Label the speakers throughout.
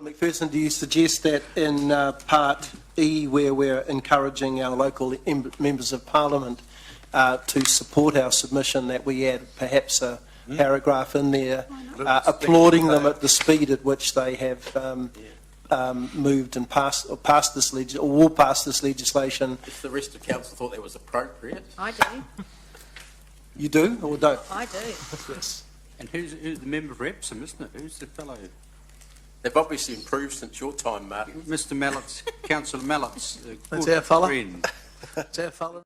Speaker 1: McPherson, do you suggest that in Part E, where we're encouraging our local members of Parliament to support our submission, that we add perhaps a paragraph in there applauding them at the speed at which they have moved and passed this will pass this legislation?
Speaker 2: If the rest of council thought that was appropriate.
Speaker 3: I do.
Speaker 1: You do or don't?
Speaker 3: I do.
Speaker 1: Yes.
Speaker 4: And who's the member for Epsom, isn't it? Who's the fellow?
Speaker 2: They've obviously improved since your time, Martin.
Speaker 4: Mr. Mallett's, Councillor Mallett's.
Speaker 1: That's our fella.
Speaker 4: Friend.
Speaker 1: That's our fella.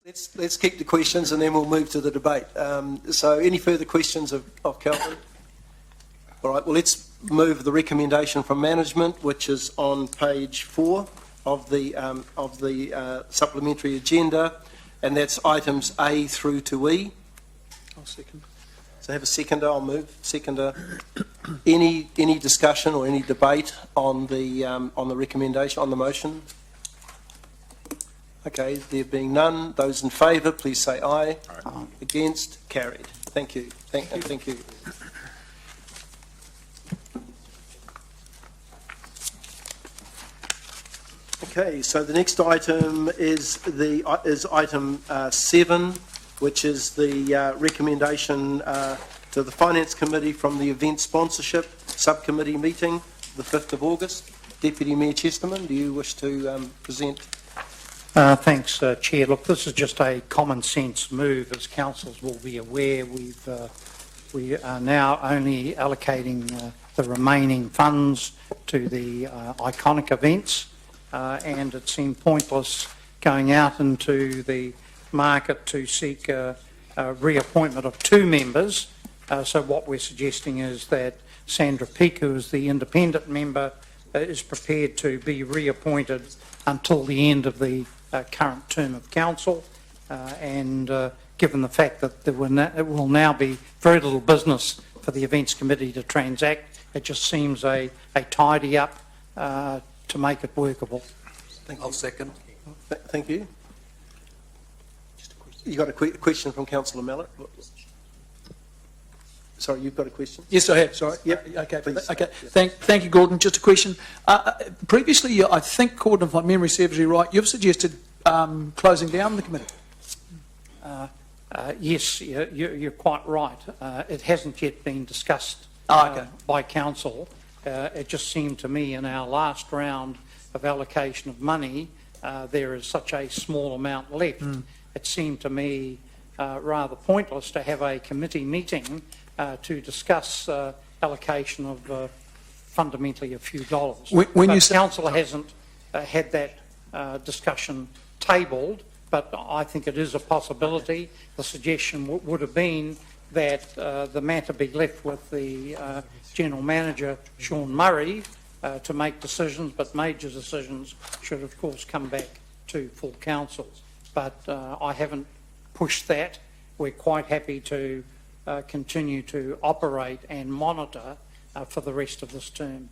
Speaker 1: Let's keep the questions and then we'll move to the debate. So any further questions of Kelvin? All right, well, let's move the recommendation from management, which is on page 4 of the supplementary agenda, and that's items A through to E. I'll second. So have a seconder. I'll move. Seconder. Any discussion or any debate on the recommendation, on the motion? Okay, there being none, those in favour, please say aye. Aye. Against? Carried. Thank you. Thank you. Okay, so the next item is item 7, which is the recommendation to the Finance Committee from the Event Sponsorship Subcommittee meeting, the 5th of August. Deputy Mayor Chesterman, do you wish to present?
Speaker 5: Thanks, Chair. Look, this is just a common sense move. As councils will be aware, we are now only allocating the remaining funds to the iconic events, and it seemed pointless going out into the market to seek a reappointment of 2 members. So what we're suggesting is that Sandra Peake, who is the independent member, is prepared to be reappointed until the end of the current term of council, and given the fact that it will now be very little business for the Events Committee to transact, it just seems a tidy up to make it workable.
Speaker 2: I'll second.
Speaker 1: Thank you. You got a question from Councillor Mallett? Sorry, you've got a question?
Speaker 6: Yes, I have. Sorry. Yep. Okay.
Speaker 1: Please.
Speaker 6: Okay. Thank you, Gordon. Just a question. Previously, I think, Gordon, if my memory serves me right, you've suggested closing down the committee.
Speaker 5: Yes, you're quite right. It hasn't yet been discussed by council. It just seemed to me in our last round of allocation of money, there is such a small amount left. It seemed to me rather pointless to have a committee meeting to discuss allocation of fundamentally a few dollars.
Speaker 6: When you say
Speaker 5: council hasn't had that discussion tabled, but I think it is a possibility. The suggestion would have been that the matter be left with the General Manager, Sean Murray, to make decisions, but major decisions should of course come back to full council. But I haven't pushed that. We're quite happy to continue to operate and monitor for the rest of this term.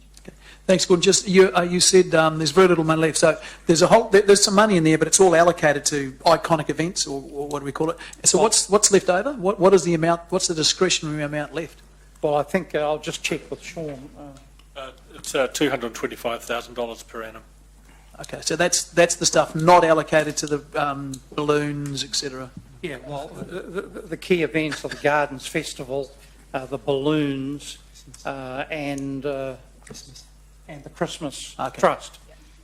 Speaker 6: Thanks, Gordon. Just you said there's very little money left, so there's some money in there, but it's all allocated to iconic events, or what do we call it? So what's left over? What is the amount? What's the discretionary amount left?
Speaker 5: Well, I think I'll just check with Sean.
Speaker 3: It's $225,000 per annum.
Speaker 6: Okay, so that's the stuff not allocated to the balloons, etc.
Speaker 5: Yeah, well, the key events are the Gardens Festival, the balloons, and the Christmas
Speaker 6: Okay.
Speaker 5: Trust.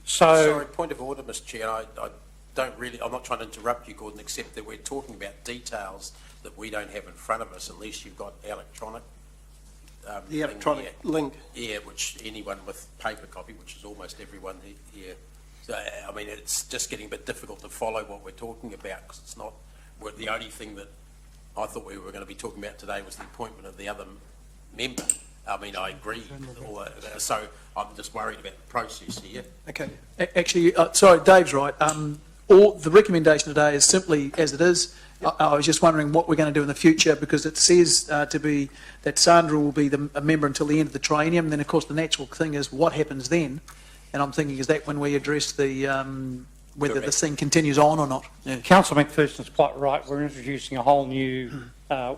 Speaker 5: So,
Speaker 2: Sorry, point of order, Mr Chair. I don't really, I'm not trying to interrupt you, Gordon, except that we're talking about details that we don't have in front of us, unless you've got electronic.
Speaker 1: The electronic link.
Speaker 2: Yeah, which anyone with paper copy, which is almost everyone here. So, I mean, it's just getting a bit difficult to follow what we're talking about, because it's not, the only thing that I thought we were going to be talking about today was the appointment of the other member. I mean, I agree with all that, so I'm just worried about the process here.
Speaker 1: Okay.
Speaker 6: Actually, sorry, Dave's right. All the recommendation today is simply as it is. I was just wondering what we're going to do in the future, because it says to be that Sandra will be a member until the end of the triennium. Then, of course, the natural thing is what happens then. And I'm thinking, is that when we address the whether this thing continues on or not? Yeah.
Speaker 5: Councillor McPherson's quite right. We're introducing a whole new,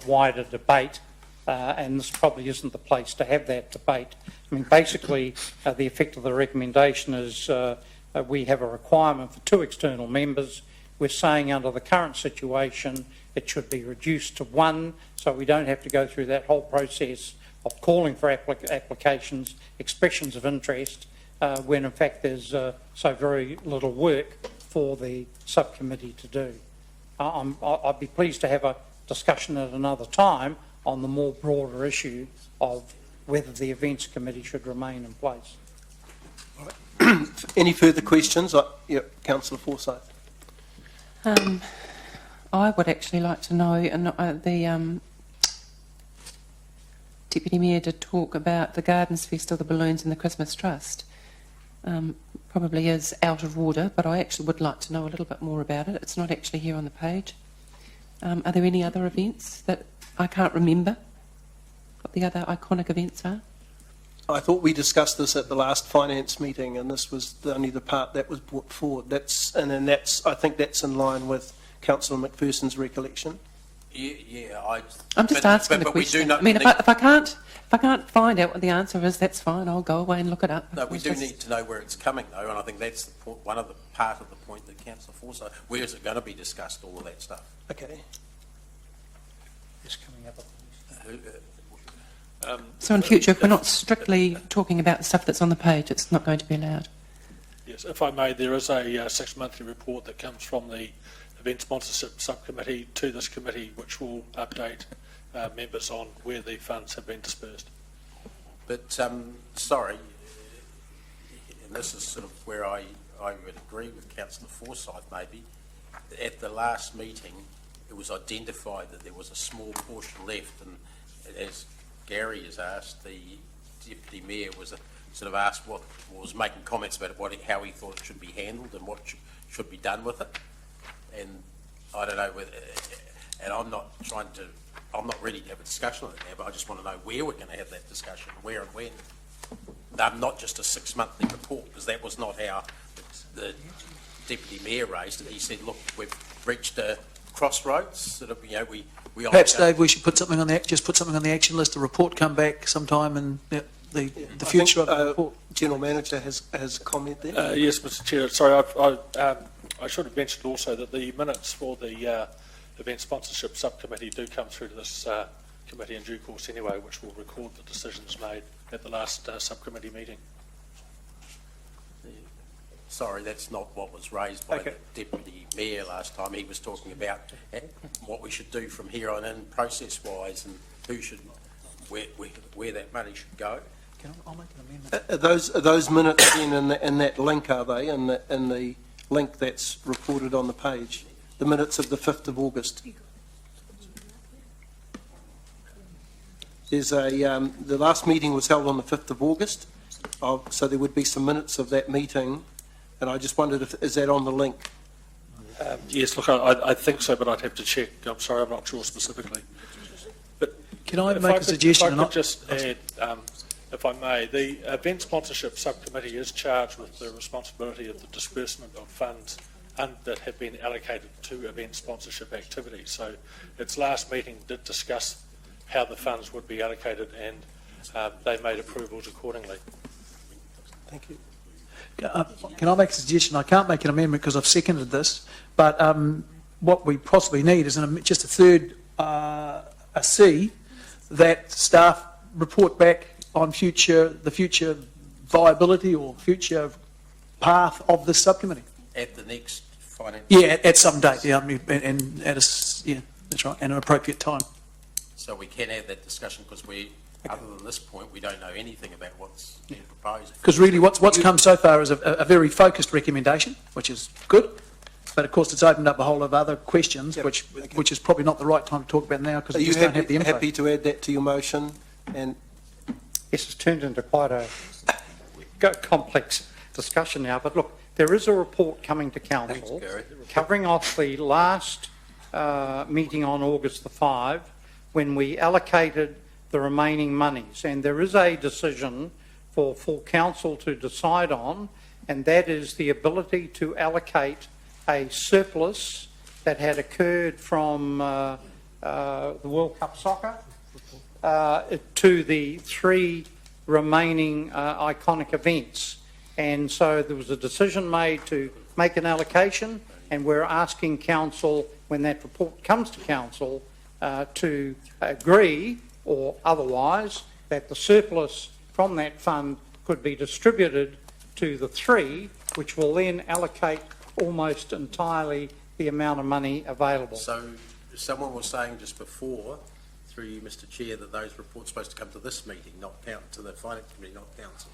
Speaker 5: wider debate, and this probably isn't the place to have that debate. I mean, basically, the effect of the recommendation is we have a requirement for 2 external members. We're saying under the current situation, it should be reduced to 1, so we don't have to go through that whole process of calling for applications, expressions of interest, when in fact there's so very little work for the subcommittee to do. I'd be pleased to have a discussion at another time on the more broader issue of whether the events committee should remain in place.
Speaker 1: Any further questions? Yep, Councillor Forsyth.
Speaker 7: I would actually like to know, and the Deputy Mayor did talk about the Gardens Festival, the balloons and the Christmas Trust. Probably is out of order, but I actually would like to know a little bit more about it. It's not actually here on the page. Are there any other events that I can't remember what the other iconic events are?
Speaker 1: I thought we discussed this at the last finance meeting, and this was only the part that was brought forward. I think that's in line with Councillor McPherson's recollection.
Speaker 2: Yeah,
Speaker 7: I'm just asking the question. I mean, if I can't find out what the answer is, that's fine. I'll go away and look it up.
Speaker 2: No, we do need to know where it's coming, though, and I think that's the point, one of the part of the point that Councillor Forsyth. Where is it going to be discussed? All of that stuff.
Speaker 1: Okay.
Speaker 5: Just coming up.
Speaker 7: So in future, if we're not strictly talking about the stuff that's on the page, it's not going to be allowed.
Speaker 3: Yes, if I may, there is a 6-monthly report that comes from the Event Sponsorship Subcommittee to this committee, which will update members on where the funds have been dispersed.
Speaker 2: But, sorry, and this is sort of where I would agree with Councillor Forsyth maybe. At the last meeting, it was identified that there was a small portion left, and as Gary has asked, the Deputy Mayor was sort of asked what was making comments about it, how he thought it should be handled and what should be done with it. And I don't know whether, and I'm not ready to have a discussion on it now, but I just want to know where we're going to have that discussion, where and when. Not just a 6-monthly report, because that was not how the Deputy Mayor raised it. He said, look, we've reached a crossroads, sort of, we
Speaker 6: Perhaps, Dave, we should put something on just put something on the action list. A report come back sometime, and the future of the report.
Speaker 1: General Manager has a comment there.
Speaker 3: Yes, Mr Chair. Sorry, I should have mentioned also that the minutes for the Event Sponsorship Subcommittee do come through to this committee in due course anyway, which will record the decisions made at the last subcommittee meeting.
Speaker 2: Sorry, that's not what was raised by the Deputy Mayor last time. He was talking about what we should do from here on in, process-wise, and who should, where that money should go.
Speaker 6: I'll make an amendment.
Speaker 1: Are those minutes then in that link, are they? In the link that's reported on the page? The minutes of the 5th of August. There's the last meeting was held on the 5th of August, so there would be some minutes of that meeting. And I just wondered, is that on the link?
Speaker 3: Yes, look, I think so, but I'd have to check. I'm sorry, I'm not sure specifically. But
Speaker 6: can I make a suggestion?
Speaker 3: If I could just add, If I may, the event sponsorship subcommittee is charged with the responsibility of the disbursement of funds that have been allocated to event sponsorship activities. So its last meeting did discuss how the funds would be allocated, and they made approvals accordingly.
Speaker 1: Thank you.
Speaker 6: Can I make a suggestion? I can't make an amendment because I've seconded this, but what we possibly need is just a third, a C, that staff report back on the future viability or future path of this subcommittee.
Speaker 2: At the next finance.
Speaker 6: Yeah, at some date, yeah, I mean, and at yeah, that's right, and an appropriate time.
Speaker 2: So we can have that discussion because other than this point, we don't know anything about what's being proposed.
Speaker 6: Because really what's come so far is a very focused recommendation, which is good, but of course it's opened up a whole lot of other questions, which is probably not the right time to talk about now because we just don't have the info.
Speaker 1: Happy to add that to your motion? And
Speaker 5: Yes, it's turned into quite a complex discussion now, but look, there is a report coming to council covering off the last meeting on August the 5 when we allocated the remaining monies, and there is a decision for council to decide on, and that is the ability to allocate a surplus that had occurred from the World Cup Soccer to the 3 remaining iconic events. And so there was a decision made to make an allocation, and we're asking council, when that report comes to council, to agree or otherwise that the surplus from that fund could be distributed to the 3, which will then allocate almost entirely the amount of money available.
Speaker 2: So someone was saying just before, through you, Mr. Chair, that those reports are supposed to come to this meeting, not to the Finance Committee, not council.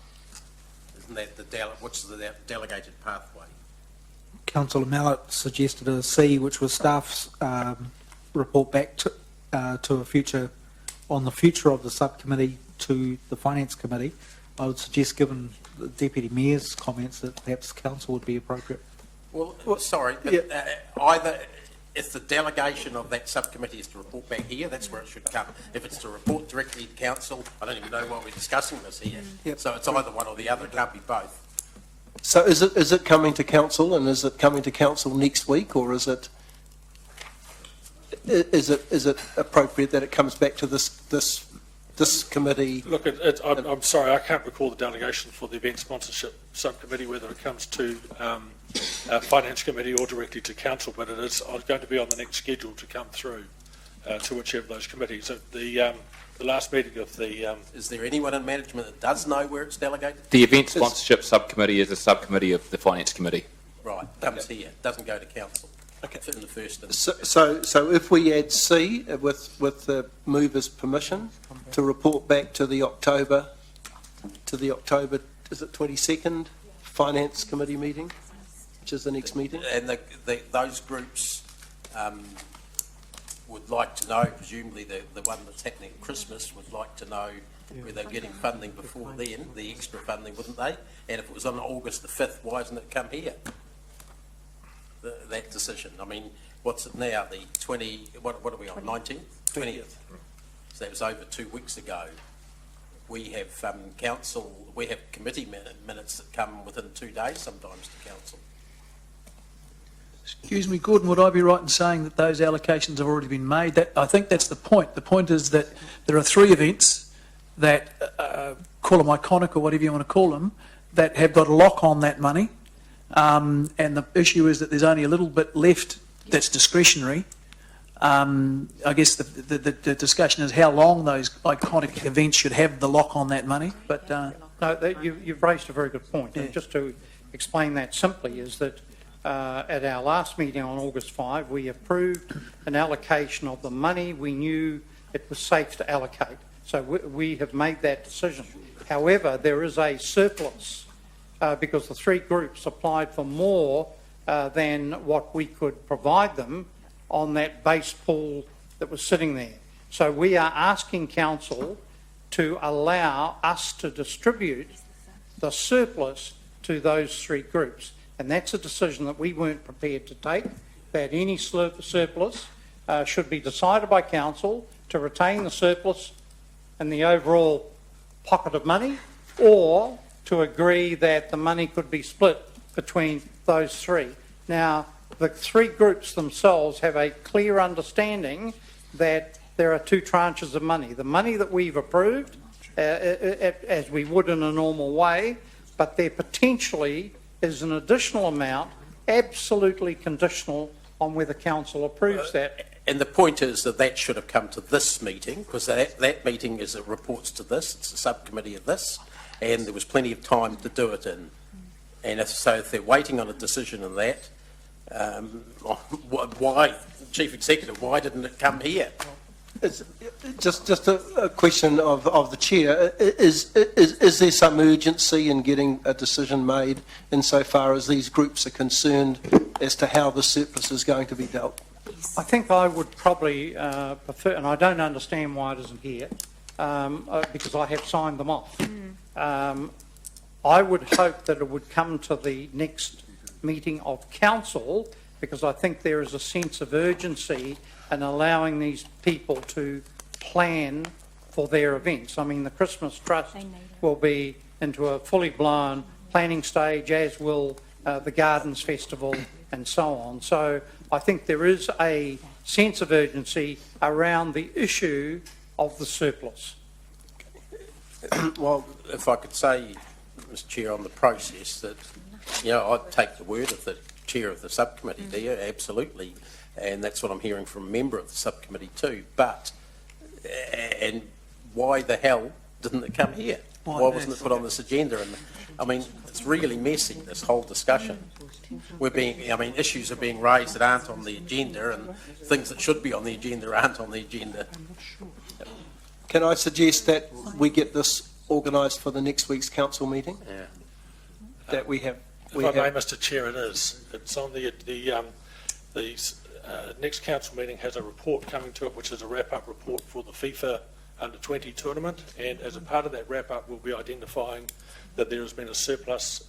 Speaker 2: Isn't that what's the delegated pathway?
Speaker 8: Councillor Mallett suggested a C, which was staff's report back to a future, on the future of the subcommittee to the Finance Committee. I would suggest, given the Deputy Mayor's comments, that perhaps council would be appropriate.
Speaker 2: Well, sorry, but, either if the delegation of that subcommittee is to report back here, that's where it should come. If it's to report directly to council, I don't even know why we're discussing this here.
Speaker 1: Yep.
Speaker 2: So it's either one or the other, it can't be both.
Speaker 1: so is it coming to council, and is it coming to council next week, or is it appropriate that it comes back to this committee?
Speaker 3: Look, I'm sorry, I can't recall the delegation for the event sponsorship subcommittee, whether it comes to Finance Committee or directly to Council, but it is going to be on the next schedule to come through to whichever of those committees. At the last meeting of the...
Speaker 2: Is there anyone in management that does know where it's delegated?
Speaker 9: The event sponsorship subcommittee is a subcommittee of the Finance Committee.
Speaker 2: Right, comes here, doesn't go to council.
Speaker 1: Okay.
Speaker 2: In the first instance.
Speaker 1: So if we add C with the mover's permission to report back to the October, is it 22nd Finance Committee meeting, which is the next meeting?
Speaker 2: And those groups would like to know, presumably the one that's happening at Christmas would like to know where they're getting funding before then, the extra funding, wouldn't they? And if it was on August the 5th, why hasn't it come here? That decision. I mean, what's it now? The 20, what are we on, 19th? 20th. So that was over 2 weeks ago. We have we have committee minutes that come within 2 days sometimes to council.
Speaker 6: Excuse me, Gordon, would I be right in saying that those allocations have already been made? I think that's the point. The point is that there are 3 events that, call them iconic or whatever you want to call them, that have got a lock on that money. And the issue is that there's only a little bit left that's discretionary. I guess the discussion is how long those iconic events should have the lock on that money. But
Speaker 5: No, you've raised a very good point. And just to explain that simply is that at our last meeting on August 5, we approved an allocation of the money we knew it was safe to allocate. So we have made that decision. However, there is a surplus because the 3 groups applied for more than what we could provide them on that base pool that was sitting there. So we are asking council to allow us to distribute the surplus to those 3 groups. And that's a decision that we weren't prepared to take, that any surplus should be decided by council to retain the surplus and the overall pocket of money, or to agree that the money could be split between those three. Now, the three groups themselves have a clear understanding that there are two tranches of money. The money that we've approved, as we would in a normal way, but there potentially is an additional amount, absolutely conditional on whether council approves that.
Speaker 2: And the point is that that should have come to this meeting, because that meeting is it reports to this, it's a subcommittee of this, and there was plenty of time to do it in. And if they're waiting on a decision on that, why, Chief Executive, why didn't it come here?
Speaker 1: It's just a question of the chair. Is there some urgency in getting a decision made insofar as these groups are concerned as to how the surplus is going to be dealt?
Speaker 5: I think I would probably prefer, and I don't understand why it isn't here, because I have signed them off. I would hope that it would come to the next meeting of council, because I think there is a sense of urgency in allowing these people to plan for their events. I mean, the Christmas Trust will be into a fully blown planning stage, as will the Gardens Festival and so on. So I think there is a sense of urgency around the issue of the surplus.
Speaker 2: Well, if I could say, Mr Chair, on the process, that, I'd take the word of the chair of the subcommittee there, absolutely, and that's what I'm hearing from a member of the subcommittee too, but, and why the hell didn't it come here? Why wasn't it put on this agenda? And I mean, it's really messy, this whole discussion. Issues are being raised that aren't on the agenda, and things that should be on the agenda aren't on the agenda.
Speaker 1: Can I suggest that we get this organised for the next week's council meeting?
Speaker 2: Yeah.
Speaker 1: That we have.
Speaker 3: If I may, Mr Chair, it is. It's on the next council meeting has a report coming to it, which is a wrap-up report for the FIFA Under-20 tournament, and as a part of that wrap-up, we'll be identifying that there has been a surplus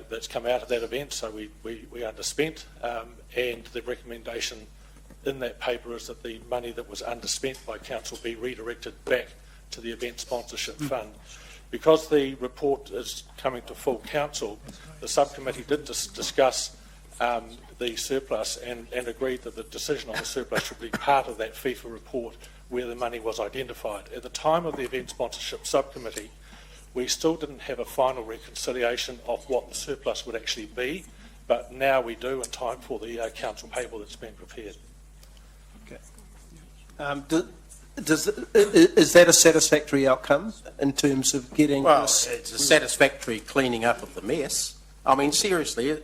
Speaker 3: that's come out of that event, so we underspent, and the recommendation in that paper is that the money that was underspent by council be redirected back to the event sponsorship fund. Because the report is coming to full council, the subcommittee did discuss the surplus and agreed that the decision on the surplus should be part of that FIFA report where the money was identified. At the time of the event sponsorship subcommittee, we still didn't have a final reconciliation of what the surplus would actually be, but now we do in time for the council paper that's been prepared.
Speaker 1: Okay. Is that a satisfactory outcome in terms of getting this?
Speaker 2: It's a satisfactory cleaning up of the mess. I mean, seriously,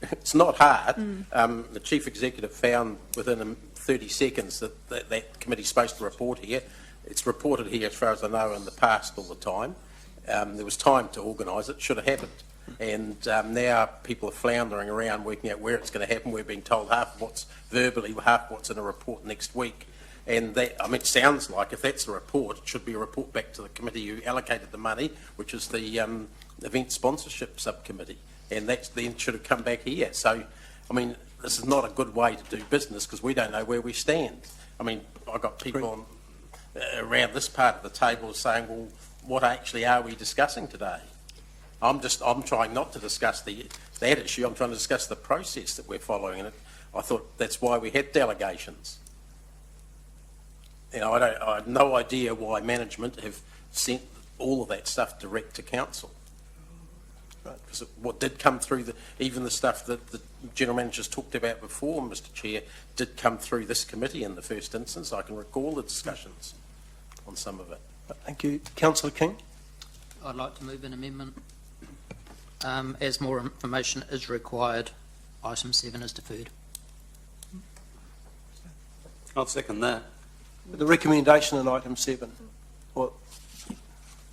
Speaker 2: it's not hard. The Chief Executive found within 30 seconds that committee's supposed to report here. It's reported here, as far as I know, in the past all the time. There was time to organise it, should have happened. And now people are floundering around working out where it's going to happen. We're being told half of what's verbally, half of what's in a report next week. And that, it sounds like if that's a report, it should be a report back to the committee who allocated the money, which is the event sponsorship subcommittee. And that then should have come back here. So, this is not a good way to do business because we don't know where we stand. I've got people around this part of the table saying, well, what actually are we discussing today? I'm trying not to discuss that issue. I'm trying to discuss the process that we're following. And I thought that's why we had delegations. I have no idea why management have sent all of that stuff direct to council. Right. Because what did come through, even the stuff that the general managers talked about before, Mr Chair, did come through this committee in the first instance. I can recall the discussions on some of it.
Speaker 1: Thank you. Councillor King?
Speaker 10: I'd like to move an amendment. As more information is required, item 7 is deferred.
Speaker 4: I'll second that.
Speaker 1: The recommendation in item 7. Well,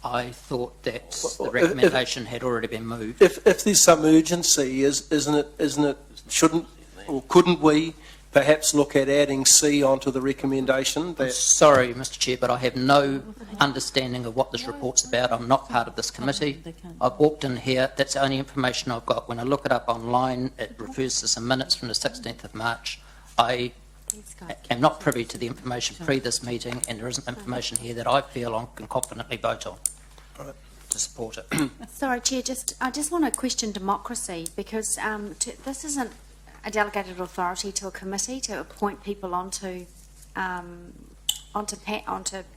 Speaker 10: I thought that the recommendation had already been moved.
Speaker 1: if there's some urgency, isn't it? Shouldn't or couldn't we perhaps look at adding C onto the recommendation?
Speaker 10: I'm sorry, Mr Chair, but I have no understanding of what this report's about. I'm not part of this committee. I've walked in here. That's the only information I've got. When I look it up online, it refers to some minutes from the 16th of March. I am not privy to the information pre this meeting, and there isn't information here that I feel I can confidently vote on to support it.
Speaker 11: Sorry, Chair, I just want to question democracy, because this isn't a delegated authority to a committee to appoint people onto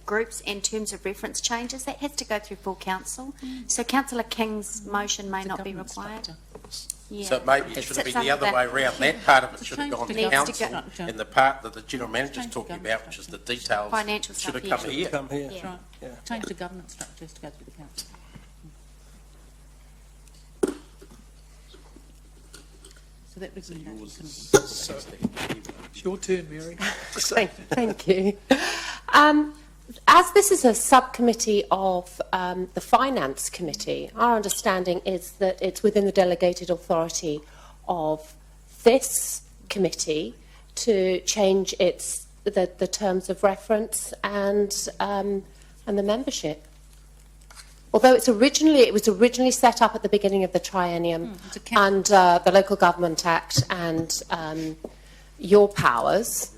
Speaker 11: groups and terms of reference changes. That has to go through full council. So Councillor King's motion may not be required. Yeah.
Speaker 2: So maybe it should have been the other way around. That part of it should have gone to council, and the part that the general manager's talking about, which is the details,
Speaker 11: Financial
Speaker 2: should have
Speaker 11: stuff,
Speaker 2: come here.
Speaker 1: Come here.
Speaker 11: Yeah.
Speaker 1: Yeah.
Speaker 12: Change the governance structure has to go through the council. So that recommendation can...
Speaker 6: It's your turn, Mary.
Speaker 13: Thank you. As this is a subcommittee of the Finance Committee, our understanding is that it's within the delegated authority of this committee to change the terms of reference and the membership. Although it was originally set up at the beginning of the triennium under the Local Government Act and your powers,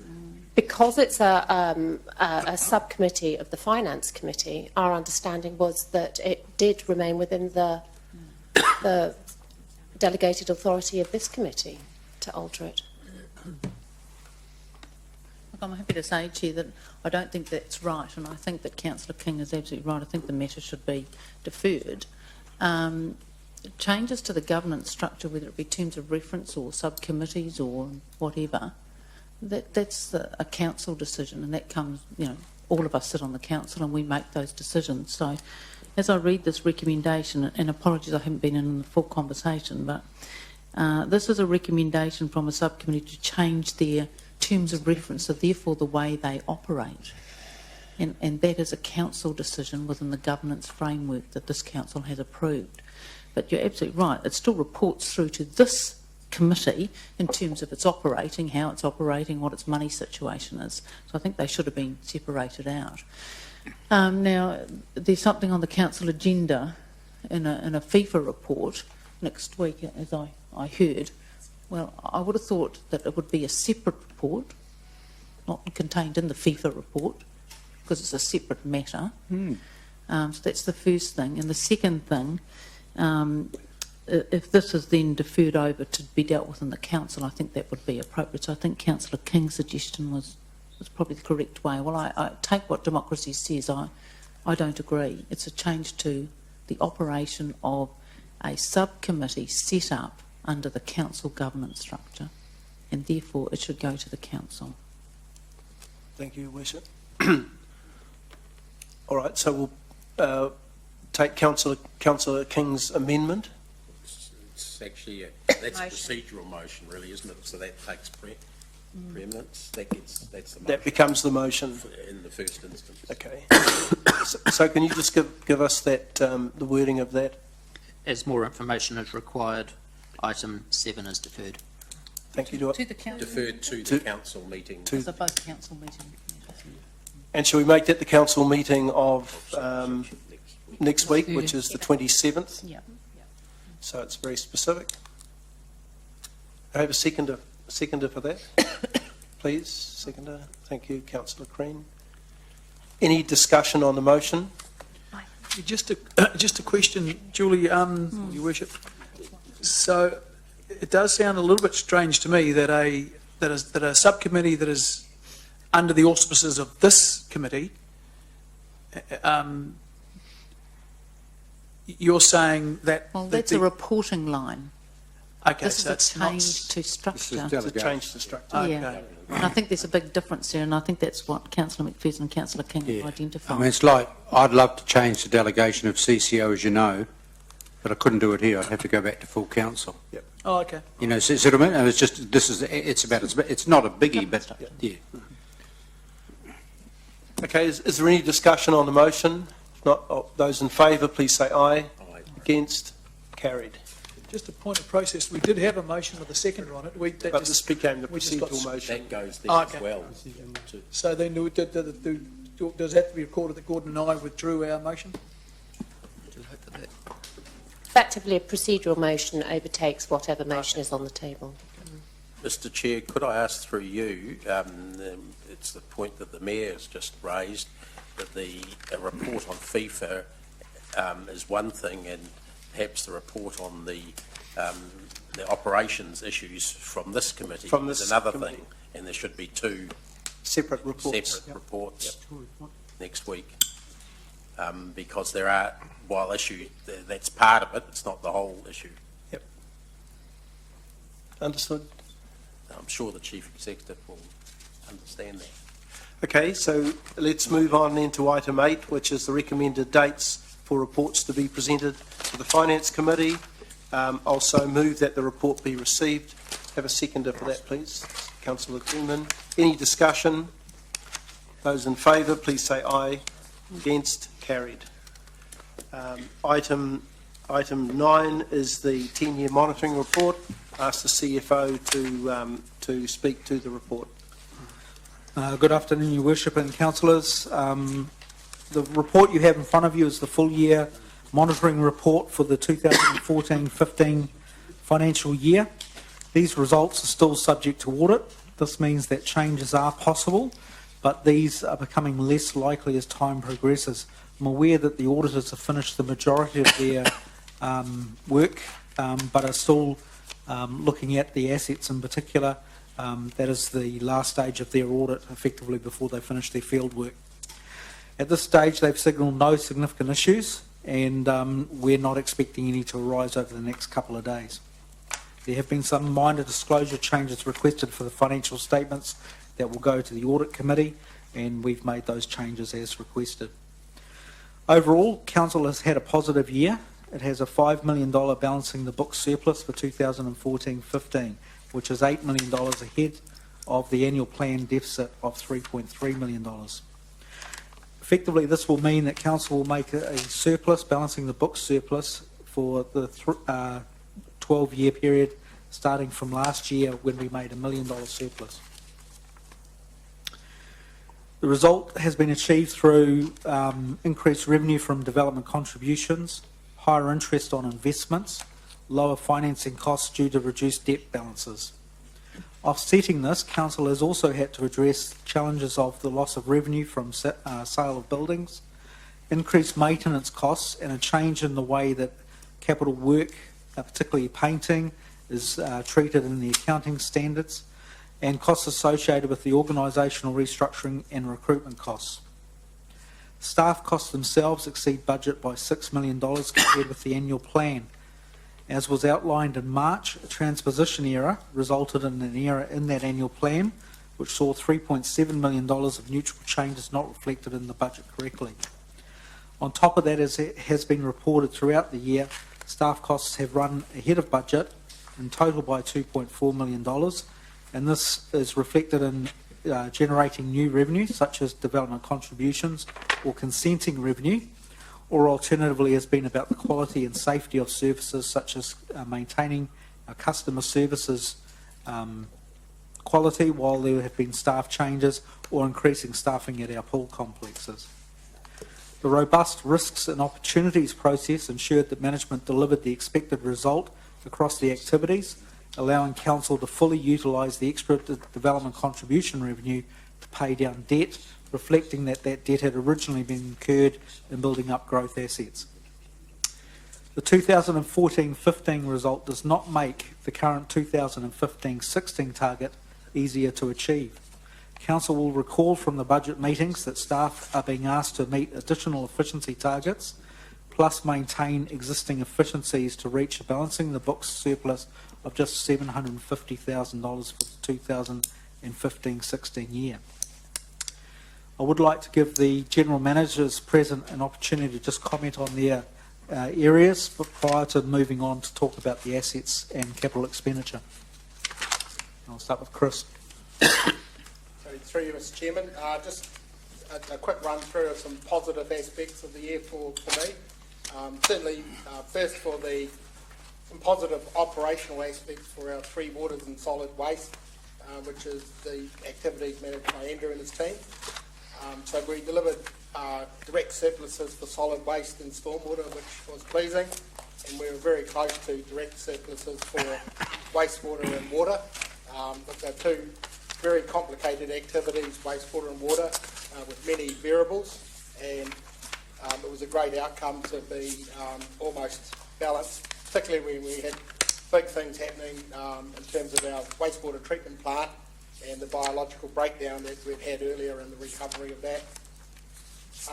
Speaker 13: because it's a subcommittee of the Finance Committee, our understanding was that it did remain within the delegated authority of this committee to alter it.
Speaker 12: Look, I'm happy to say, Chair, that I don't think that's right, and I think that Councillor King is absolutely right. I think the matter should be deferred. Changes to the governance structure, whether it be terms of reference or subcommittees or whatever, that's a council decision, and that comes, all of us sit on the council and we make those decisions. So as I read this recommendation, and apologies I haven't been in the full conversation, but this is a recommendation from a subcommittee to change their terms of reference, so therefore the way they operate. And that is a council decision within the governance framework that this council has approved. But you're absolutely right, it still reports through to this committee in terms of its operating, how it's operating, what its money situation is. So I think they should have been separated out. Now, there's something on the council agenda in a FIFA report next week, as I heard. Well, I would have thought that it would be a separate report, not contained in the FIFA report, because it's a separate matter. So that's the first thing. And the second thing, if this is then deferred over to be dealt with in the council, I think that would be appropriate. So I think Councillor King's suggestion was probably the correct way. Well, I take what democracy says. I don't agree. It's a change to the operation of a subcommittee set up under the council governance structure, and therefore it should go to the council.
Speaker 1: Thank you, Your Worship. All right, so we'll take Councillor King's amendment.
Speaker 2: It's actually that's a procedural motion, really, isn't it? So that takes preeminence. That's the motion.
Speaker 1: That becomes the motion
Speaker 2: in the first instance.
Speaker 1: Okay. So can you just give us that the wording of that?
Speaker 10: As more information is required, item 7 is deferred.
Speaker 1: Thank you.
Speaker 12: To the council.
Speaker 2: Deferred to the council meeting.
Speaker 12: So both council meetings.
Speaker 1: And shall we make that the council meeting of next week, which is the 27th?
Speaker 12: Yeah.
Speaker 1: So it's very specific. I have a seconder for that. Please, seconder. Thank you, Councillor Crean. Any discussion on the motion?
Speaker 6: Just a question, Julie, Your Worship. So it does sound a little bit strange to me that a subcommittee that is under the auspices of this committee, you're saying that...
Speaker 12: Well, that's a reporting line.
Speaker 6: Okay,
Speaker 12: this
Speaker 6: so
Speaker 12: is a change to structure.
Speaker 1: It's a change to structure.
Speaker 6: Okay.
Speaker 12: Yeah. And I think there's a big difference there, and I think that's what Councillor McPherson and Councillor King have identified.
Speaker 4: I mean, it's like, I'd love to change the delegation of CCO, as you know, but I couldn't do it here. I'd have to go back to full council.
Speaker 1: Yep.
Speaker 6: Oh, okay.
Speaker 4: You know, so I mean, and it's just, it's not a biggie, but yeah.
Speaker 1: Okay, is there any discussion on the motion? If not, those in favour, please say aye.
Speaker 2: Aye.
Speaker 1: Against? Carried.
Speaker 6: Just a point of process, we did have a motion with a seconder on it.
Speaker 1: But this became the
Speaker 6: we just got-
Speaker 1: procedural motion.
Speaker 2: That goes there
Speaker 6: Okay.
Speaker 2: as well.
Speaker 6: So then does that have to be recorded that Gordon and I withdrew our motion?
Speaker 13: Effectively, a procedural motion overtakes whatever motion is on the table.
Speaker 2: Mr Chair, could I ask through you, it's the point that the Mayor has just raised, that a report on FIFA is one thing, and perhaps the report on the operations issues from this committee is another thing, and there should be two
Speaker 1: Separate reports.
Speaker 2: Next week. Because there are, while that's part of it, it's not the whole issue.
Speaker 1: Yep. Understood.
Speaker 2: I'm sure the Chief Executive will understand that.
Speaker 1: Okay, so let's move on then to item 8, which is the recommended dates for reports to be presented to the Finance Committee. Also move that the report be received. Have a seconder for that, please. Councillor Freeman. Any discussion? Those in favour, please say aye. Against? Carried. Item 9 is the 10-year monitoring report. Ask the CFO to speak to the report.
Speaker 8: Good afternoon, Your Worship and councillors. The report you have in front of you is the full year monitoring report for the 2014-15 financial year. These results are still subject to audit. This means that changes are possible, but these are becoming less likely as time progresses. I'm aware that the auditors have finished the majority of their work, but are still looking at the assets in particular. That is the last stage of their audit, effectively, before they finish their field work. At this stage, they've signalled no significant issues, and we're not expecting any to arise over the next couple of days. There have been some minor disclosure changes requested for the financial statements that will go to the Audit Committee, and we've made those changes as requested. Overall, Council has had a positive year. It has a $5 million balancing the book surplus for 2014-15, which is $8 million ahead of the annual planned deficit of $3.3 million. Effectively, this will mean that Council will make a surplus, balancing the book surplus, for the 12-year period, starting from last year when we made $1 million surplus. The result has been achieved through increased revenue from development contributions, higher interest on investments, lower financing costs due to reduced debt balances. Offsetting this, Council has also had to address challenges of the loss of revenue from sale of buildings, increased maintenance costs, and a change in the way that capital work, particularly painting, is treated in the accounting standards, and costs associated with the organisational restructuring and recruitment costs. Staff costs themselves exceed budget by $6 million compared with the annual plan. As was outlined in March, a transposition error resulted in an error in that annual plan, which saw $3.7 million of neutral changes not reflected in the budget correctly. On top of that, as it has been reported throughout the year, staff costs have run ahead of budget, in total by $2.4 million, and this is reflected in generating new revenue, such as development contributions or consenting revenue, or alternatively has been about the quality and safety of services, such as maintaining our customer services quality while there have been staff changes, or increasing staffing at our pool complexes. The robust risks and opportunities process ensured that management delivered the expected result across the activities, allowing Council to fully utilise the extra development contribution revenue to pay down debt, reflecting that that debt had originally been incurred in building up growth assets. The 2014-15 result does not make the current 2015-16 target easier to achieve. Council will recall from the budget meetings that staff are being asked to meet additional efficiency targets, plus maintain existing efficiencies to reach a balancing the books surplus of just $750,000 for the 2015-16 year. I would like to give the General Managers present an opportunity to just comment on their areas prior to moving on to talk about the assets and capital expenditure. I'll start with Chris.
Speaker 14: Through you, Mr. Chairman, just a quick run through of some positive aspects of the year for me. Certainly, first for some positive operational aspects for our three waters and solid waste, which is the activities managed by Andrew and his team. So we delivered direct surpluses for solid waste and stormwater, which was pleasing, and we were very close to direct surpluses for wastewater and water. But they're two very complicated activities, wastewater and water, with many variables, and it was a great outcome to be almost balanced, particularly when we had big things happening in terms of our wastewater treatment plant and the biological breakdown that we've had earlier in the recovery of that.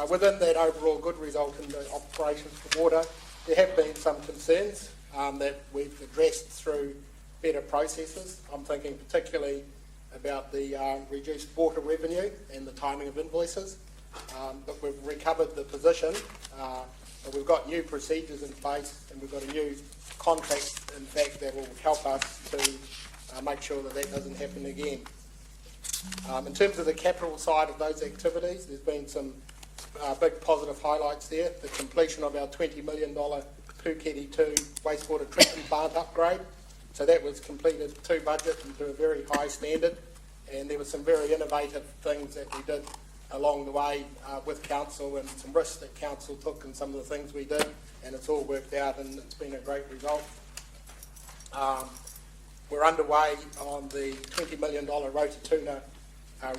Speaker 14: Within that overall good result in the operations for water, there have been some concerns that we've addressed through better processes. I'm thinking particularly about the reduced water revenue and the timing of invoices. But we've recovered the position, and we've got new procedures in place, and we've got a new contract, in fact, that will help us to make sure that that doesn't happen again. In terms of the capital side of those activities, there's been some big positive highlights there. The completion of our $20 million Puketi 2 wastewater treatment plant upgrade. So that was completed to budget and to a very high standard. And there were some very innovative things that we did along the way with council, and some risks that council took and some of the things we did. And it's all worked out, and it's been a great result. We're underway on the $20 million Rototuna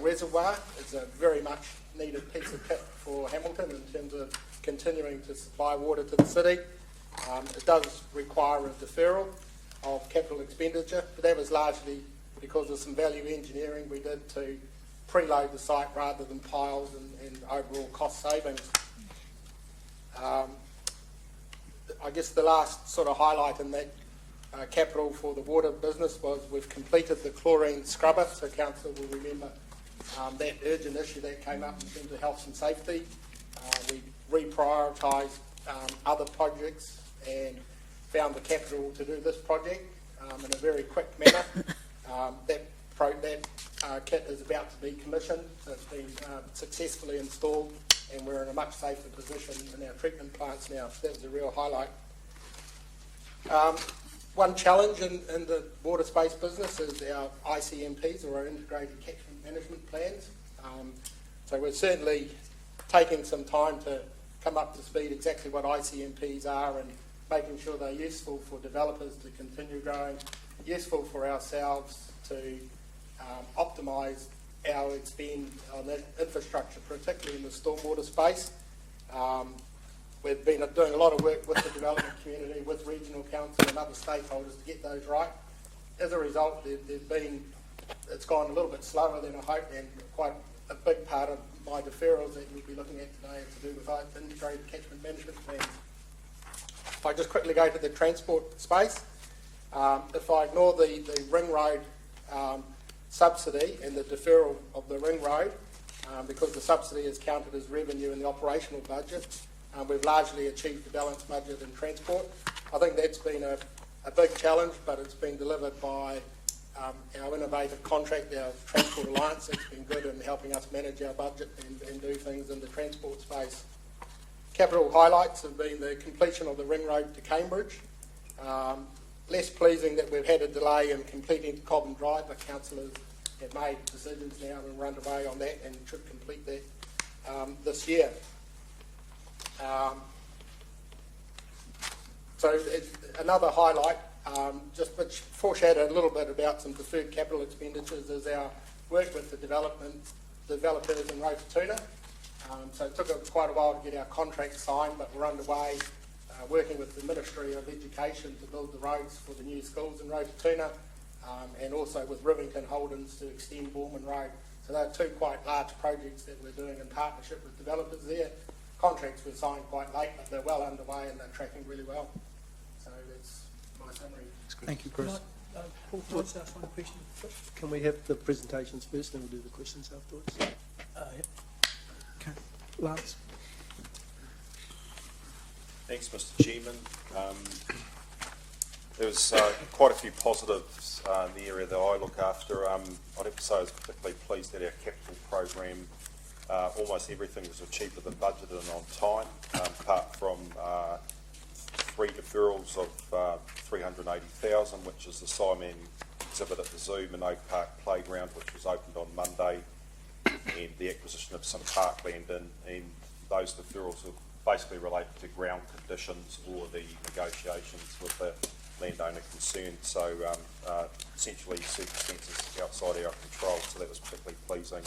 Speaker 14: reservoir. It's a very much needed piece of kit for Hamilton in terms of continuing to supply water to the city. It does require a deferral of capital expenditure, but that was largely because of some value engineering we did to preload the site rather than piles and overall cost savings. I guess the last sort of highlight in that capital for the water business was we've completed the chlorine scrubber, so council will remember that urgent issue that came up in terms of health and safety. We reprioritised other projects and found the capital to do this project in a very quick manner. That kit is about to be commissioned, so it's been successfully installed, and we're in a much safer position in our treatment plants now. So that was a real highlight. One challenge in the water space business is our ICMPs, or our integrated catchment management plans. So we're certainly taking some time to come up to speed exactly what ICMPs are and making sure they're useful for developers to continue growing, useful for ourselves to optimise our expend on that infrastructure, particularly in the stormwater space. We've been doing a lot of work with the development community, with regional council and other stakeholders to get those right. As a result, it's gone a little bit slower than I hoped, and quite a big part of my deferrals that you'll be looking at today are to do with integrated catchment management plans. If I just quickly go to the transport space, if I ignore the ring road subsidy and the deferral of the ring road, because the subsidy is counted as revenue in the operational budget, we've largely achieved the balanced budget in transport. I think that's been a big challenge, but it's been delivered by our innovative contract, our Transport Alliance. It's been good in helping us manage our budget and do things in the transport space. Capital highlights have been the completion of the ring road to Cambridge. Less pleasing that we've had a delay in completing Cobham Drive, but councillors have made decisions now and we're underway on that and should complete that this year. So another highlight, just which foreshadowed a little bit about some deferred capital expenditures, is our work with the developers in Rototuna. So it took quite a while to get our contract signed, but we're underway working with the Ministry of Education to build the roads for the new schools in Rototuna, and also with Rivington Holdings to extend Borman Road. So they're two quite large projects that we're doing in partnership with developers there. Contracts were signed quite late, but they're well underway and they're tracking really well. So that's my summary.
Speaker 6: Thank you, Chris. Paul, can I just ask one question?
Speaker 1: Can we have the presentations first, then we'll do the questions afterwards?
Speaker 6: Yep. Okay. Lance.
Speaker 15: Thanks, Mr. Chairman. There was quite a few positives in the area that I look after. I'd have to say I was particularly pleased that our capital program, almost everything was achieved within budget and on time, apart from 3 deferrals of 380,000, which is the Simon exhibit at the Zoo, Minogue Park Playground, which was opened on Monday, and the acquisition of some parkland, and those deferrals are basically related to ground conditions or the negotiations with landowner concerned. So essentially circumstances outside our control, so that was particularly pleasing.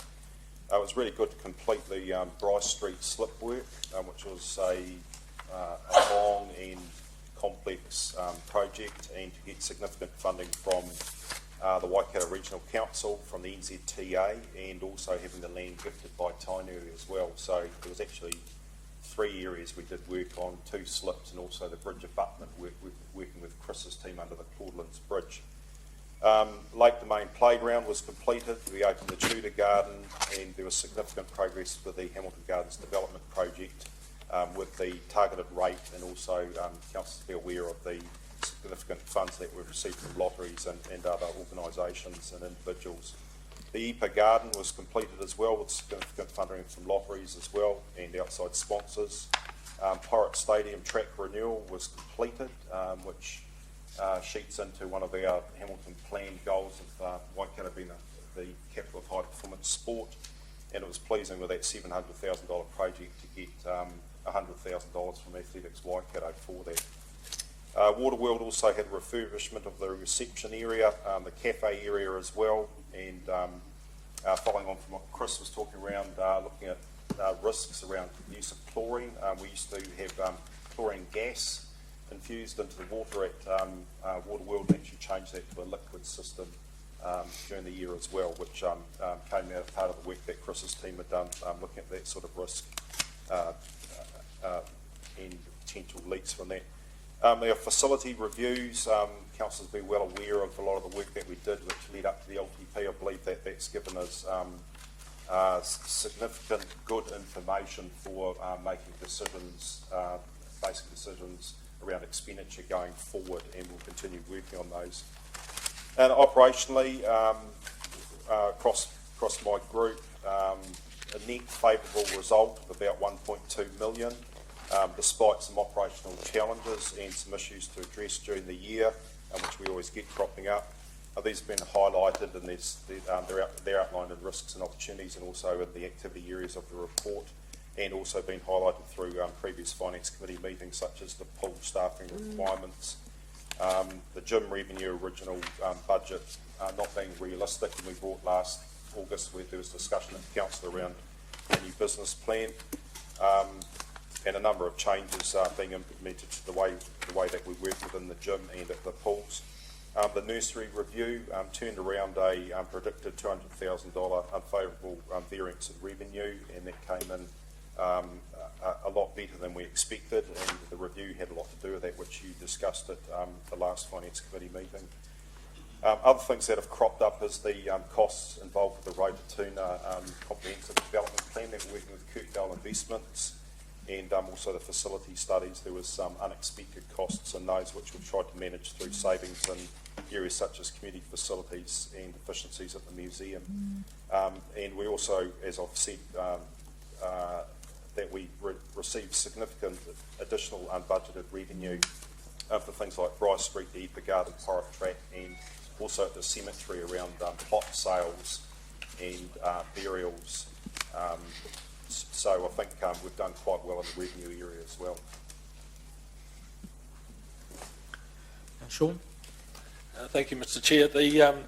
Speaker 15: It was really good to complete the Bryce Street slip work, which was a long and complex project, and to get significant funding from the Waikato Regional Council, from the NZTA, and also having the land gifted by Tainui as well. So there was actually 3 areas we did work on, 2 slips and also the bridge abutment work, working with Chris's team under the Claudelands Bridge. Lake Domain Playground was completed. We opened the Tudor Garden, and there was significant progress with the Hamilton Gardens development project with the targeted rate, and also council to be aware of the significant funds that we've received from lotteries and other organisations and individuals. The EPA Garden was completed as well, with significant funding from lotteries as well and outside sponsors. Pirate Stadium track renewal was completed, which sheets into one of our Hamilton planned goals of Waikato being the capital of high performance sport, and it was pleasing with that $700,000 project to get $100,000 from Athletics Waikato for that. Waterworld also had refurbishment of the reception area, the cafe area as well, and following on from what Chris was talking around, looking at risks around use of chlorine. We used to have chlorine gas infused into the water at Waterworld, and actually changed that to a liquid system during the year as well, which came out of part of the work that Chris's team had done, looking at that sort of risk and potential leaks from that. Our facility reviews, councillors will be well aware of a lot of the work that we did, which led up to the LTP. I believe that that's given us significant good information for making decisions, basic decisions around expenditure going forward, and we'll continue working on those. And operationally, across my group, a net favourable result of about 1.2 million. Despite some operational challenges and some issues to address during the year, which we always get cropping up. These have been highlighted, and they're outlined in risks and opportunities, and also in the activity areas of the report, and also been highlighted through previous Finance Committee meetings, such as the pool staffing requirements, the gym revenue original budget not being realistic, and we brought last August where there was discussion at the council around the new business plan. And a number of changes being implemented to the way that we work within the gym and at the pools. The nursery review turned around a predicted $200,000 unfavourable variance in revenue, and that came in a lot better than we expected, and the review had a lot to do with that, which you discussed at the last Finance Committee meeting. Other things that have cropped up is the costs involved with the Rototuna comprehensive development plan that we're working with Kirkdale Investments, and also the facility studies. There was some unexpected costs in those, which we've tried to manage through savings in areas such as community facilities and efficiencies at the museum. And we also, as I've said, that we received significant additional unbudgeted revenue for things like Bryce Street, the EPA Garden, Pirate Track, and also at the cemetery around plot sales and burials. So I think we've done quite well in the revenue area as well.
Speaker 8: Sean?
Speaker 3: Thank you, Mr Chair. The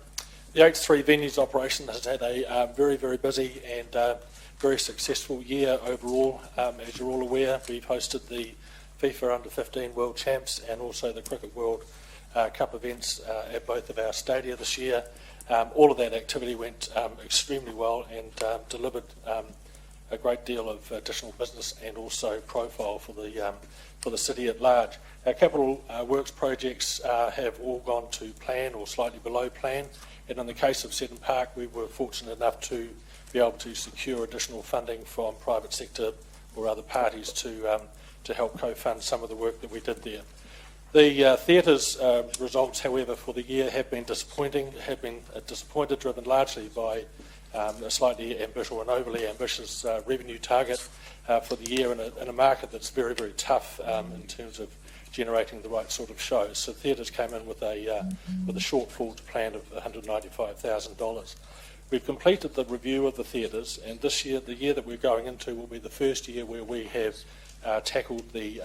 Speaker 3: H3 Venues operation has had a very, very busy and very successful year overall. As you're all aware, we've hosted the FIFA Under-15 World Champs and also the Cricket World Cup events at both of our stadia this year. All of that activity went extremely well and delivered a great deal of additional business and also profile for the city at large. Our capital works projects have all gone to plan or slightly below plan, and in the case of Seddon Park, we were fortunate enough to be able to secure additional funding from private sector or other parties to help co-fund some of the work that we did there. The theatre's results, however, for the year have been disappointed, driven largely by a slightly ambitious or an overly ambitious revenue target for the year in a market that's very, very tough in terms of generating the right sort of shows. So theatres came in with a shortfall to plan of $195,000. We've completed the review of the theatres, and this year, the year that we're going into, will be the first year where we have tackled the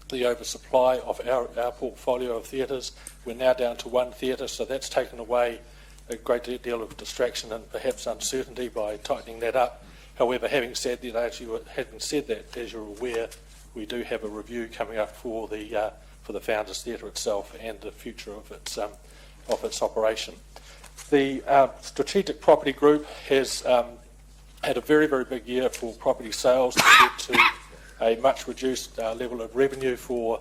Speaker 3: the oversupply of our portfolio of theatres. We're now down to one theatre, so that's taken away a great deal of distraction and perhaps uncertainty by tightening that up. However, having said that, as you're aware, we do have a review coming up for the Founders Theatre itself and the future of its operation. The Strategic Property Group has had a very, very big year for property sales, led to a much reduced level of revenue for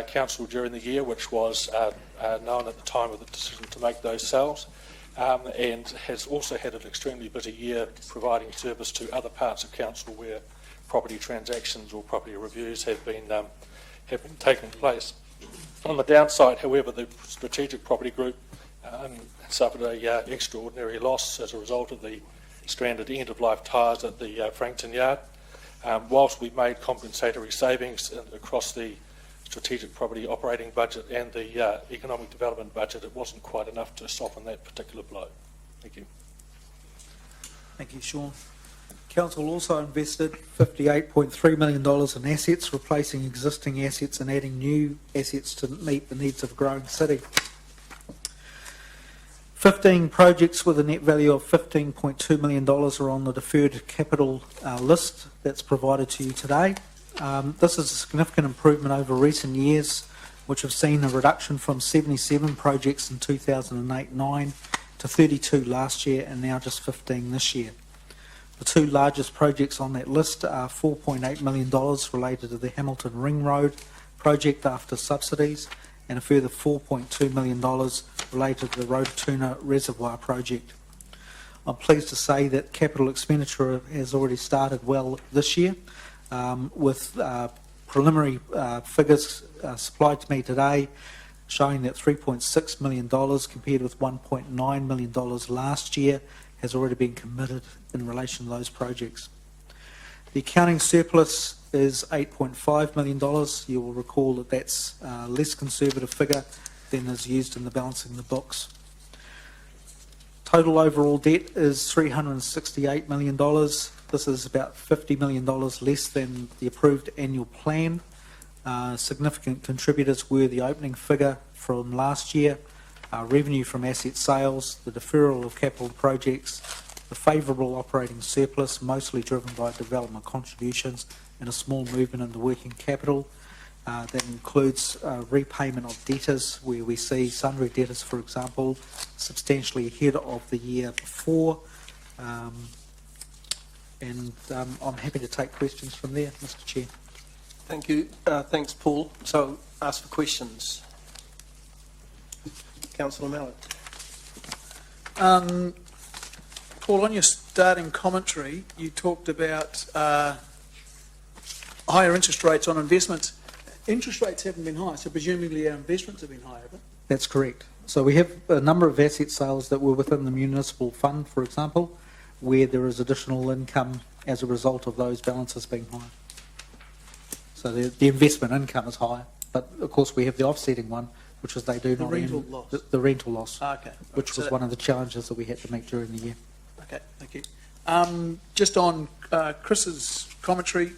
Speaker 3: council during the year, which was known at the time of the decision to make those sales, and has also had an extremely busy year providing service to other parts of council where property transactions or property reviews have been taking place. On the downside, however, the Strategic Property Group suffered a extraordinary loss as a result of the stranded end-of-life tyres at the Frankton Yard. Whilst we made compensatory savings across the strategic property operating budget and the economic development budget, it wasn't quite enough to soften that particular blow. Thank you.
Speaker 8: Thank you, Sean. Council also invested $58.3 million in assets, replacing existing assets and adding new assets to meet the needs of a growing city. 15 projects with a net value of $15.2 million are on the deferred capital list that's provided to you today. This is a significant improvement over recent years, which have seen a reduction from 77 projects in 2008-9 to 32 last year and now just 15 this year. The two largest projects on that list are $4.8 million related to the Hamilton Ring Road project after subsidies, and a further $4.2 million related to the Rototuna Reservoir project. I'm pleased to say that capital expenditure has already started well this year, with preliminary figures supplied to me today showing that $3.6 million compared with $1.9 million last year has already been committed in relation to those projects. The accounting surplus is $8.5 million. You will recall that that's a less conservative figure than is used in the balancing the books. Total overall debt is $368 million. This is about $50 million less than the approved annual plan. Significant contributors were the opening figure from last year, revenue from asset sales, the deferral of capital projects, the favourable operating surplus, mostly driven by development contributions, and a small movement in the working capital. That includes repayment of debtors, where we see sundry debtors, for example, substantially ahead of the year before. I'm happy to take questions from there, Mr. Chair.
Speaker 1: Thank you. Thanks, Paul. So, ask for questions. Councillor Mallett.
Speaker 6: Paul, on your starting commentary, you talked about higher interest rates on investments. Interest rates haven't been high, so presumably our investments have been higher, haven't they?
Speaker 8: That's correct. So we have a number of asset sales that were within the municipal fund, for example, where there is additional income as a result of those balances being higher. So the investment income is higher, but of course we have the offsetting one, which is they do
Speaker 6: The
Speaker 8: not
Speaker 6: rental
Speaker 8: earn
Speaker 6: loss.
Speaker 8: the rental loss,
Speaker 6: Okay.
Speaker 8: which was one of the challenges that we had to make during the year.
Speaker 6: Okay, thank you. Just on Chris's commentary,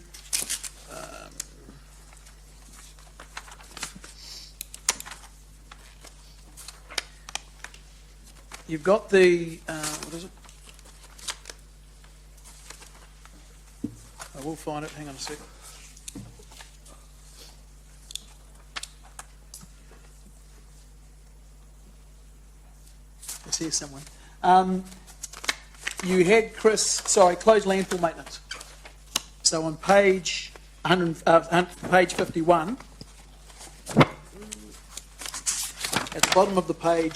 Speaker 6: you've got the, what is it? I will find it, hang on a second. It's here somewhere. You had, Chris, closed landfill maintenance. So on page 51, at the bottom of the page,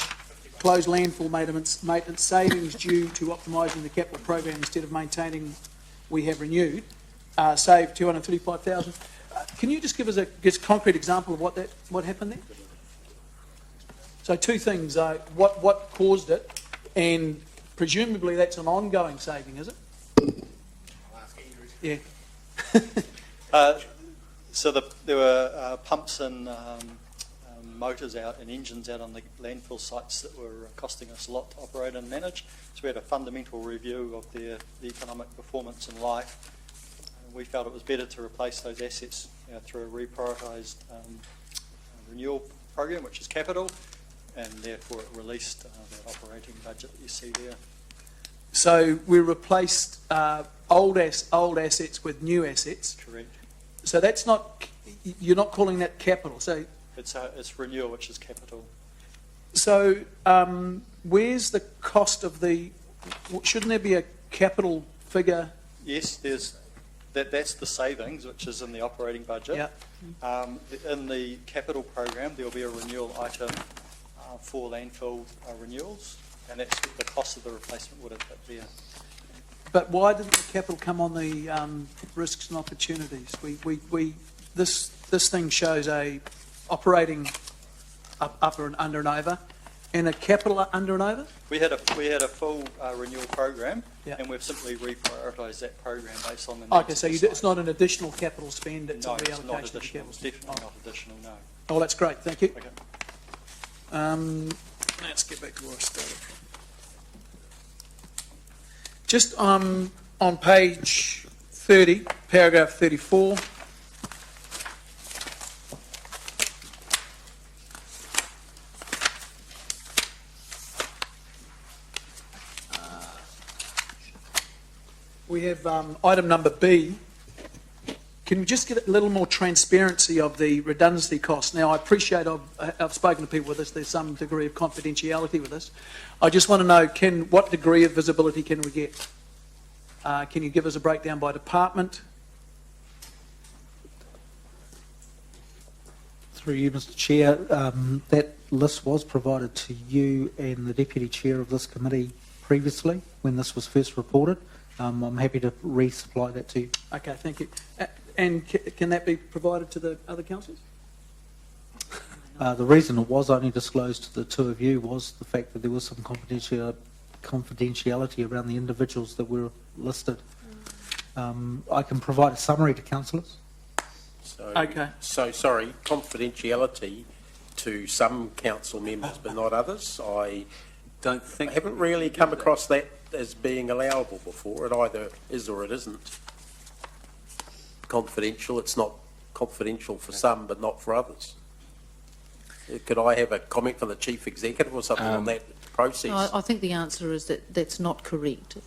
Speaker 6: closed landfill maintenance savings due to optimising the capital program instead of maintaining, we have renewed, saved $235,000. Can you just give us a concrete example of what happened there? So two things, what caused it, and presumably that's an ongoing saving, is it? Yeah.
Speaker 16: So there were pumps and motors out and engines out on the landfill sites that were costing us a lot to operate and manage. So we had a fundamental review of the economic performance and life. we felt it was better to replace those assets through a reprioritised renewal program, which is capital, and therefore it released that operating budget that you see there.
Speaker 6: So we replaced old assets with new assets.
Speaker 16: Correct.
Speaker 6: So that's not, you're not calling that capital. So
Speaker 16: It's renewal, which is capital.
Speaker 6: So where's the cost of the? Shouldn't there be a capital figure?
Speaker 16: Yes, that's the savings, which is in the operating budget.
Speaker 6: Yeah.
Speaker 16: In the capital program, there will be a renewal item for landfill renewals, and that's the cost of the replacement would have hit there.
Speaker 6: But why didn't the capital come on the risks and opportunities? This thing shows a operating upper and under and over, and a capital under and over.
Speaker 16: We had a full renewal program,
Speaker 6: Yeah.
Speaker 16: and we've simply reprioritised that program based on the needs.
Speaker 6: Okay, so
Speaker 16: of the
Speaker 6: it's not an additional capital spend; it's
Speaker 16: No,
Speaker 6: a
Speaker 16: it's
Speaker 6: reallocation
Speaker 16: not
Speaker 6: of the
Speaker 16: additional.
Speaker 6: capital
Speaker 16: It's
Speaker 6: spend.
Speaker 16: definitely not additional, no.
Speaker 6: Oh, that's great. Thank you.
Speaker 16: Okay.
Speaker 6: Let's get back to where I started. Just on page 30, paragraph 34. We have item number B. Can we just get a little more transparency of the redundancy costs? Now, I appreciate I've spoken to people with this. There's some degree of confidentiality with this. I just want to know, what degree of visibility can we get? Can you give us a breakdown by department?
Speaker 8: Through you, Mr Chair, that list was provided to you and the Deputy Chair of this committee previously when this was first reported. I'm happy to resupply that to you.
Speaker 6: Okay, thank you. And can that be provided to the other councillors?
Speaker 8: The reason it was only disclosed to the two of you was the fact that there was some confidentiality around the individuals that were listed. I can provide a summary to councillors.
Speaker 6: Okay.
Speaker 2: So, sorry, confidentiality to some council members but not others? I haven't really come across that as being allowable before. It either is or it isn't. Confidential, it's not confidential for some but not for others. Could I have a comment from the Chief Executive or something on that process?
Speaker 12: No, I think the answer is that that's not correct.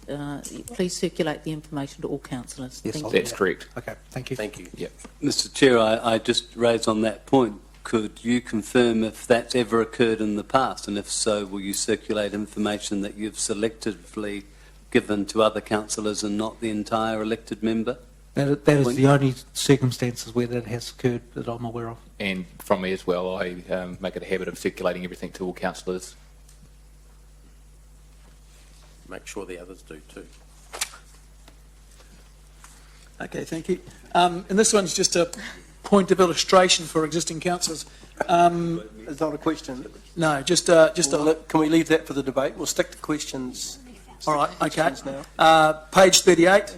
Speaker 12: Please circulate the information to all councillors.
Speaker 8: Yes,
Speaker 12: Thank
Speaker 9: That's
Speaker 12: you.
Speaker 9: correct.
Speaker 8: Okay, thank you.
Speaker 2: Thank you.
Speaker 9: Yep.
Speaker 17: Mr Chair, I just raised on that point. Could you confirm if that's ever occurred in the past, and if so, will you circulate information that you've selectively given to other councillors and not the entire elected member?
Speaker 8: That is the only circumstances where that has occurred that I'm aware of.
Speaker 9: And from me as well, I make it a habit of circulating everything to all councillors.
Speaker 2: Make sure the others do too.
Speaker 6: Okay, thank you. And this one's just a point of illustration for existing councillors.
Speaker 1: It's not a question.
Speaker 6: No, just
Speaker 1: Can we leave that for the debate? We'll stick to questions.
Speaker 6: All right, okay.
Speaker 1: Questions now.
Speaker 6: Page 38.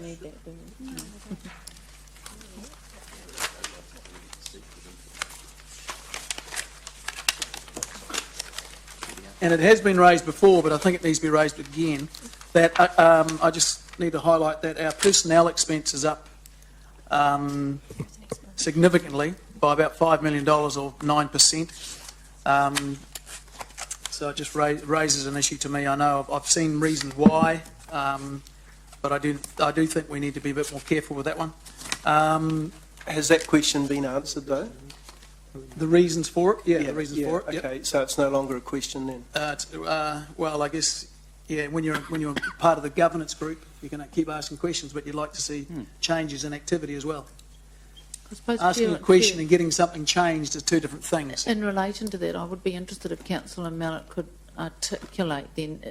Speaker 6: And it has been raised before, but I think it needs to be raised again, that I just need to highlight that our personnel expense is up significantly by about $5 million or 9%. So it just raises an issue to me. I know I've seen reasons why, but I do think we need to be a bit more careful with that one.
Speaker 1: Has that question been answered though?
Speaker 6: The reasons for it? Yeah, the reasons for it. Yep.
Speaker 1: Okay, so it's no longer a question then?
Speaker 6: Well, I guess, yeah, when you're part of the governance group, you can keep asking questions, but you'd like to see changes in activity as well.
Speaker 12: I suppose,
Speaker 6: Asking a question and getting something changed are two different things.
Speaker 12: In relation to that, I would be interested if Councillor Mallett could articulate then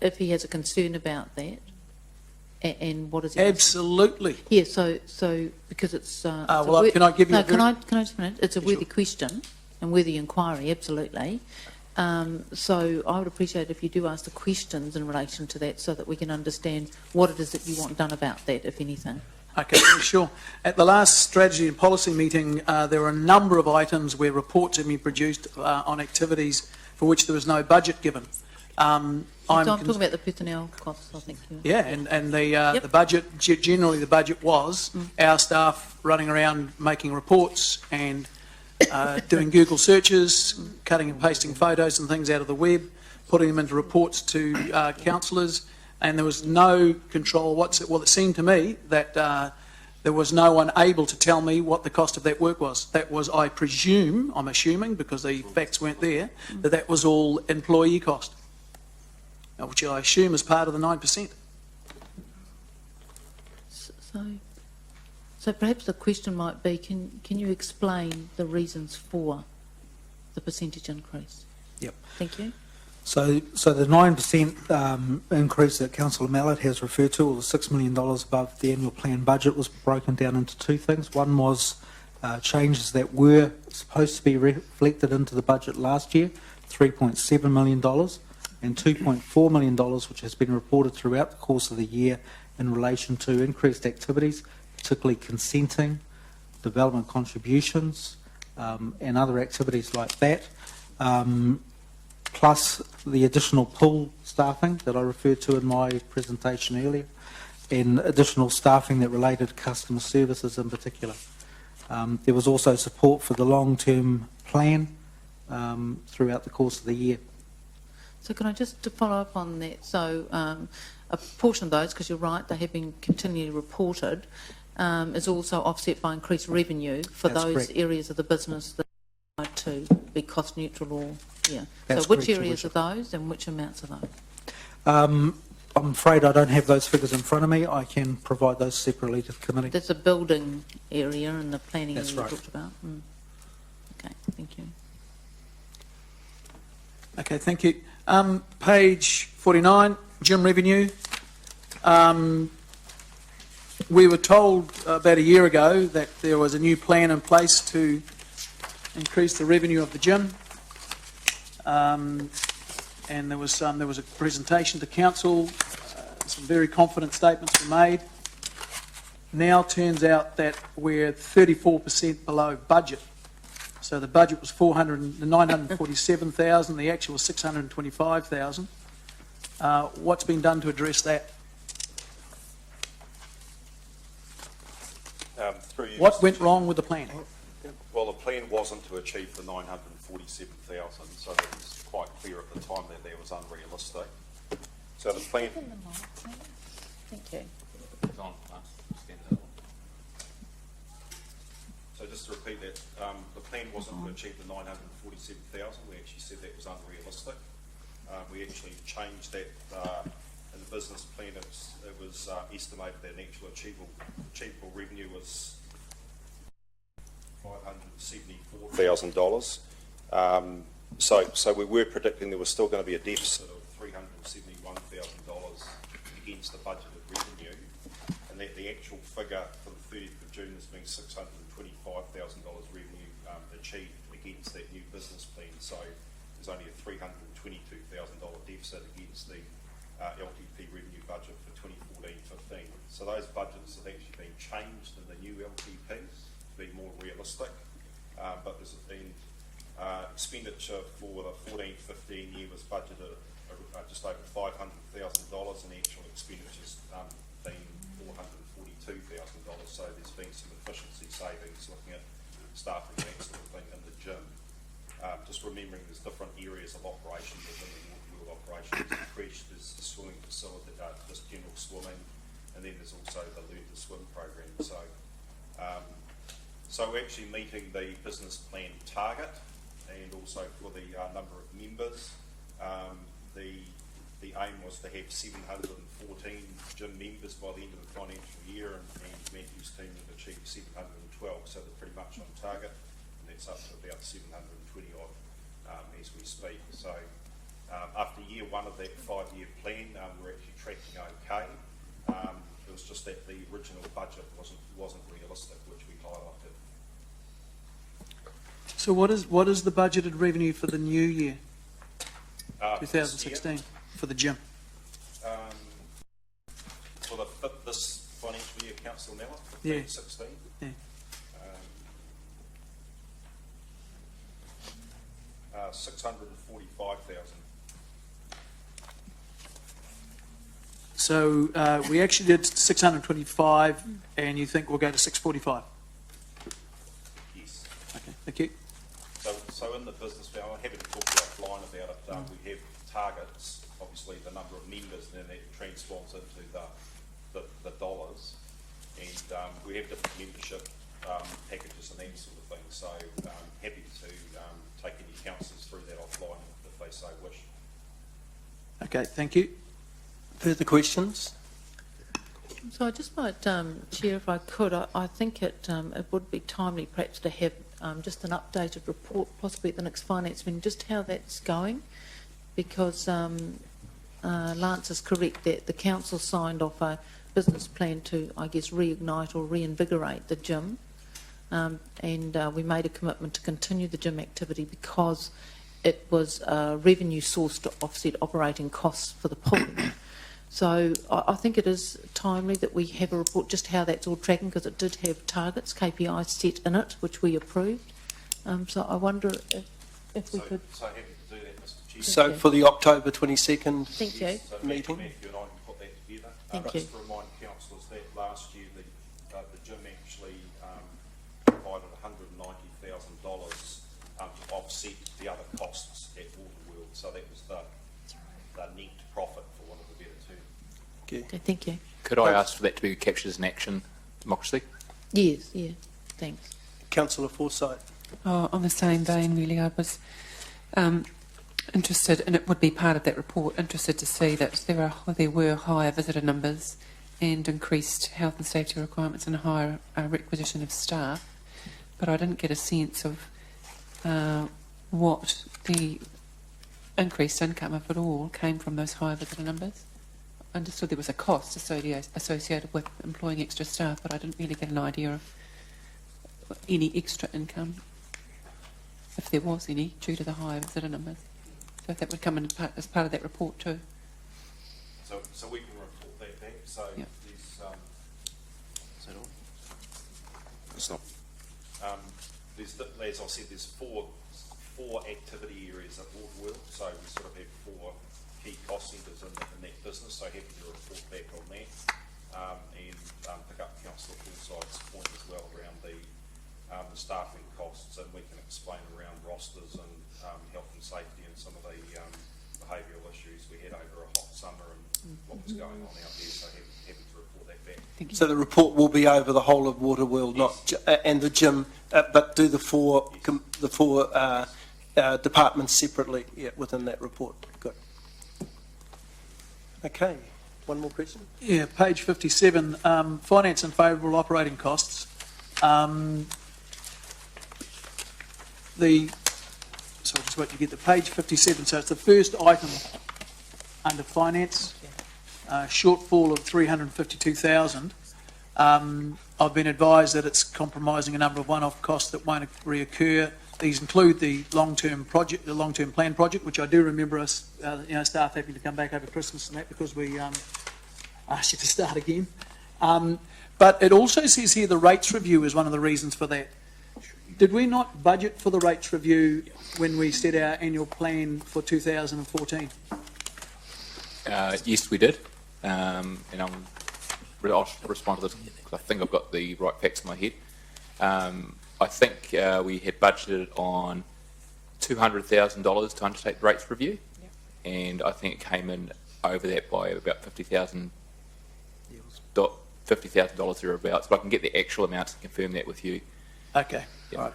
Speaker 12: if he has a concern about that and what is it?
Speaker 6: Absolutely.
Speaker 12: Yeah, so because it's...
Speaker 6: can I give you
Speaker 12: no,
Speaker 6: a very...
Speaker 12: can I just a minute? It's a worthy question and worthy inquiry, absolutely. So I would appreciate if you do ask the questions in relation to that so that we can understand what it is that you want done about that, if anything.
Speaker 6: Okay, sure. At the last strategy and policy meeting, there were a number of items where reports have been produced on activities for which there was no budget given. I'm
Speaker 12: talking about the personnel costs, I think.
Speaker 6: Yeah, and the budget, generally the budget was our staff running around making reports and doing Google searches, cutting and pasting photos and things out of the web, putting them into reports to councillors, and there was no control whatsoever. Well, it seemed to me that there was no one able to tell me what the cost of that work was. That was, I'm assuming, because the facts weren't there, that was all employee cost, which I assume is part of the 9%.
Speaker 12: So perhaps the question might be, can you explain the reasons for the percentage increase?
Speaker 8: Yep.
Speaker 12: Thank you.
Speaker 8: So the 9% increase that Councillor Mallett has referred to, or the $6 million above the annual planned budget, was broken down into two things. One was changes that were supposed to be reflected into the budget last year, $3.7 million, and $2.4 million, which has been reported throughout the course of the year in relation to increased activities, particularly consenting, development contributions, and other activities like that. Plus the additional pool staffing that I referred to in my presentation earlier, and additional staffing that related to customer services in particular. There was also support for the long-term plan throughout the course of the year.
Speaker 12: So can I just to follow up on that? So a portion of those, because you're right, they have been continually reported, is also offset by increased revenue for
Speaker 8: That's
Speaker 12: those
Speaker 8: correct.
Speaker 12: areas of the business that are to be cost neutral or, yeah.
Speaker 8: That's
Speaker 12: so which
Speaker 8: correct,
Speaker 12: areas
Speaker 8: Your
Speaker 12: are those and which amounts are those?
Speaker 8: I'm afraid I don't have those figures in front of me. I can provide those separately to the committee.
Speaker 12: There's a building area and the planning
Speaker 8: That's
Speaker 12: area
Speaker 8: right.
Speaker 12: you talked about. Okay, thank you.
Speaker 6: Okay, thank you. Page 49, gym revenue. We were told about a year ago that there was a new plan in place to increase the revenue of the gym. And there was a presentation to council, some very confident statements were made. Now turns out that we're 34% below budget. So the budget was 947,000, the actual was 625,000. What's been done to address that? What went wrong with the plan?
Speaker 15: Well, the plan wasn't to achieve the 947,000, so that was quite clear at the time that that was unrealistic. So the plan.
Speaker 12: Thank you.
Speaker 15: So just to repeat that, the plan wasn't to achieve the 947,000. We actually said that was unrealistic. We actually changed that in the business plan. It was estimated that an actual achievable revenue was $574,000. So we were predicting there was still going to be a deficit of $371,000 against the budgeted revenue, and that the actual figure for the 30th of June has been $625,000 revenue achieved against that new business plan. So there's only a $322,000 deficit against the LTP revenue budget for 2014-15. So those budgets have actually been changed in the new LTPs to be more realistic, but there's been expenditure for the 14-15 year was budgeted just over $500,000, and the actual expenditure's been $442,000. So there's been some efficiency savings looking at staffing and that sort of thing in the gym. Just remembering there's different areas of operation within the water wheel operations. The creche, there's the swimming facility, just general swimming, and then there's also the Learn to Swim program. So we're actually meeting the business plan target, and also for the number of members. The aim was to have 714 gym members by the end of the financial year, and Matthew's team have achieved 712, so they're pretty much on target, and that's up to about 720 odd as we speak. So after year one of that 5-year plan, we're actually tracking okay. It was just that the original budget wasn't realistic, which we highlighted.
Speaker 6: So what is the budgeted revenue for the new year, 2016, for the gym?
Speaker 15: For this financial year, Councillor Mallett, 15-16?
Speaker 6: Yeah.
Speaker 15: 645,000.
Speaker 6: So we actually did 625, and you think we'll go to 645?
Speaker 15: Yes.
Speaker 6: Okay, thank you.
Speaker 15: So in the business, I'm happy to talk to you offline about it. We have targets, obviously the number of members, and then that transforms into the dollars. And we have different membership packages and that sort of thing. So happy to take any councillors through that offline if they so wish.
Speaker 6: Okay, thank you.
Speaker 1: Further questions?
Speaker 12: So I just might, Chair, if I could, I think it would be timely perhaps to have just an updated report, possibly at the next finance meeting, just how that's going, because Lance is correct that the council signed off a business plan to, I guess, reignite or reinvigorate the gym, and we made a commitment to continue the gym activity because it was a revenue source to offset operating costs for the pool. So I think it is timely that we have a report just how that's all tracking, because it did have targets, KPIs set in it, which we approved. So I wonder if we could...
Speaker 15: So happy to do that, Mr Chair.
Speaker 1: So for the October 22nd
Speaker 12: Thank you.
Speaker 15: So
Speaker 1: meeting?
Speaker 15: Matthew and I can put that together.
Speaker 12: Thank you.
Speaker 15: Just to remind councillors that last year the gym actually provided $190,000 to offset the other costs at Waterworld. So that was the net profit, for want of a better term.
Speaker 12: Okay, thank you.
Speaker 9: Could I ask for that to be captured as an action, democracy?
Speaker 12: Yes, yeah, thanks.
Speaker 1: Councillor Forsyth.
Speaker 7: Oh, on the same vein, really, I was interested, and it would be part of that report, interested to see that there were higher visitor numbers and increased health and safety requirements and a higher requisition of staff. But I didn't get a sense of what the increased income, if at all, came from those higher visitor numbers. I understood there was a cost associated with employing extra staff, but I didn't really get an idea of any extra income, if there was any, due to the higher visitor numbers. So if that would come in as part of that report too.
Speaker 15: So we can report that back. So
Speaker 7: Yep.
Speaker 15: there's is that all? It's not. As I said, there's four activity areas at Waterworld. So we sort of have four key cost centres in that business. So happy to report back on that and pick up Councillor Forsyth's point as well around the staffing costs, and we can explain around rosters and health and safety and some of the behavioural issues we had over a hot summer and what was going on out there. So happy to report that back.
Speaker 1: So the report will be over the whole of Waterworld, not and the gym, but do the four departments separately within that report. Good. Okay. One more question?
Speaker 6: Yeah, page 57, finance and favourable operating costs. So just wait to get to page 57. So it's the first item under finance, shortfall of 352,000. I've been advised that it's compromising a number of one-off costs that won't reoccur. These include the long-term project, the long-term plan project, which I do remember us, staff having to come back over Christmas and that because we asked you to start again. But it also says here the rates review is one of the reasons for that. Did we not budget for the rates review when we set our annual plan for 2014?
Speaker 9: Yes, we did. And I'll respond to this because I think I've got the right facts in my head. I think we had budgeted on $200,000 to undertake the rates review, and I think it came in over that by about $50,000 thereabouts. But I can get the actual amounts and confirm that with you.
Speaker 6: Okay. Right.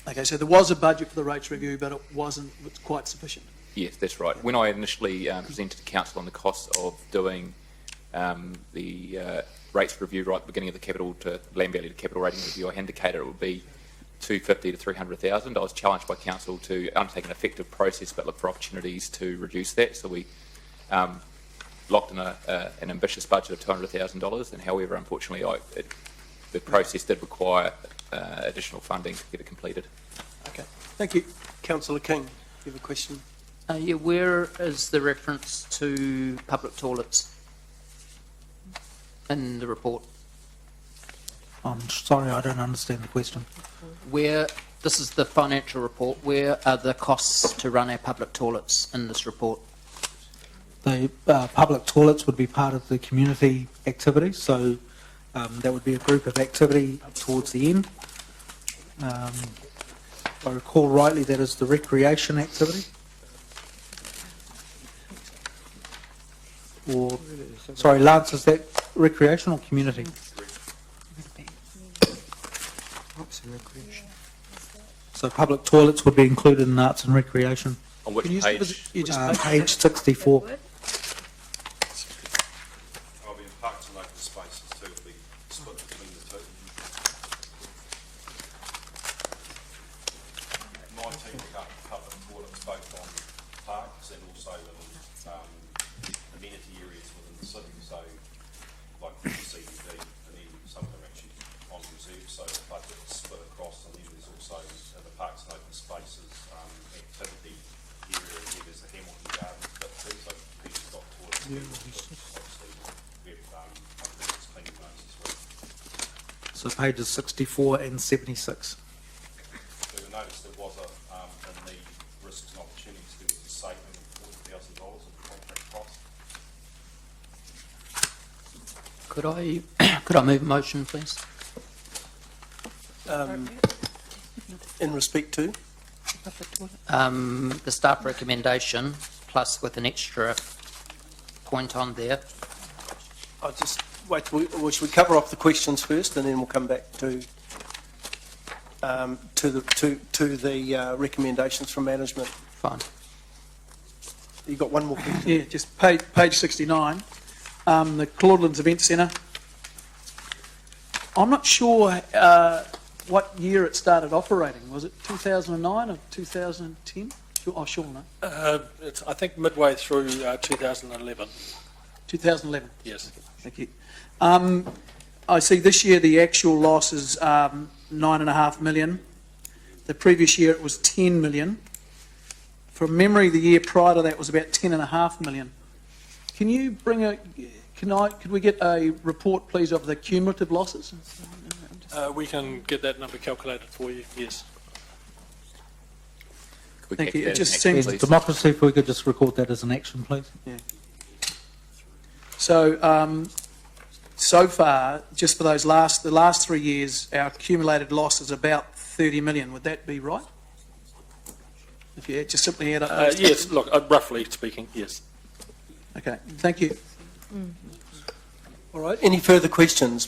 Speaker 6: Okay, so there was a budget for the rates review, but it wasn't quite sufficient.
Speaker 9: Yes, that's right. When I initially presented to Council on the cost of doing the rates review right at the beginning of the capital to land value to capital rating review, I indicated it would be 250 to 300,000. I was challenged by Council to undertake an effective process but look for opportunities to reduce that. So we locked in an ambitious budget of $200,000, and however, unfortunately, the process did require additional funding to get it completed.
Speaker 6: Okay, thank you.
Speaker 1: Councillor King, you have a question?
Speaker 10: Yeah, where is the reference to public toilets in the report?
Speaker 8: I'm sorry, I don't understand the question.
Speaker 10: This is the financial report. Where are the costs to run our public toilets in this report?
Speaker 8: The public toilets would be part of the community activity, so that would be a group of activity towards the end. If I recall rightly, that is the recreation activity. Or, sorry, Lance, is that recreation or community? So public toilets would be included in arts and recreation.
Speaker 9: On which
Speaker 6: Can you
Speaker 9: page?
Speaker 8: Page 64.
Speaker 15: I'll be in parks and open spaces too, it'll be split between the two. 19 public toilets both on parks and also in amenity areas within the city, so like the CBD, and then some of them actually on reserve, so the budget's split across, and then there's also in the parks and open spaces activity area, and then there's the Hamilton Gardens bit too, so Peter's got toilets. Obviously, we've cleaning those as well.
Speaker 8: So pages 64 and 76.
Speaker 15: So you'll notice there was in the risks and opportunities, there was a saving of $40,000 of contract costs.
Speaker 10: Could I move a motion, please?
Speaker 1: In respect to?
Speaker 10: The staff recommendation, plus with an extra point on there.
Speaker 1: I'll just wait till should we cover off the questions first, and then we'll come back to the recommendations from management.
Speaker 10: Fine.
Speaker 1: You got one more question?
Speaker 6: Yeah, just page 69, the Claudelands Event Centre. I'm not sure what year it started operating. Was it 2009 or 2010? Oh, sure, no.
Speaker 3: It's, I think, midway through 2011.
Speaker 6: 2011.
Speaker 3: Yes.
Speaker 6: Thank you. I see this year the actual loss is $9.5 million. The previous year it was $10 million. From memory, the year prior to that was about $10.5 million. Can you bring could we get a report, please, of the cumulative losses?
Speaker 3: We can get that number calculated for you, yes.
Speaker 6: Thank you. It just
Speaker 8: In
Speaker 6: seems...
Speaker 8: democracy, if we could just record that as an action, please.
Speaker 6: Yeah. So, so far, just for the last 3 years, our accumulated loss is about 30 million. Would that be right? If you just simply add up those
Speaker 3: yes, look, roughly speaking, yes.
Speaker 6: Okay, thank you.
Speaker 1: All right, any further questions?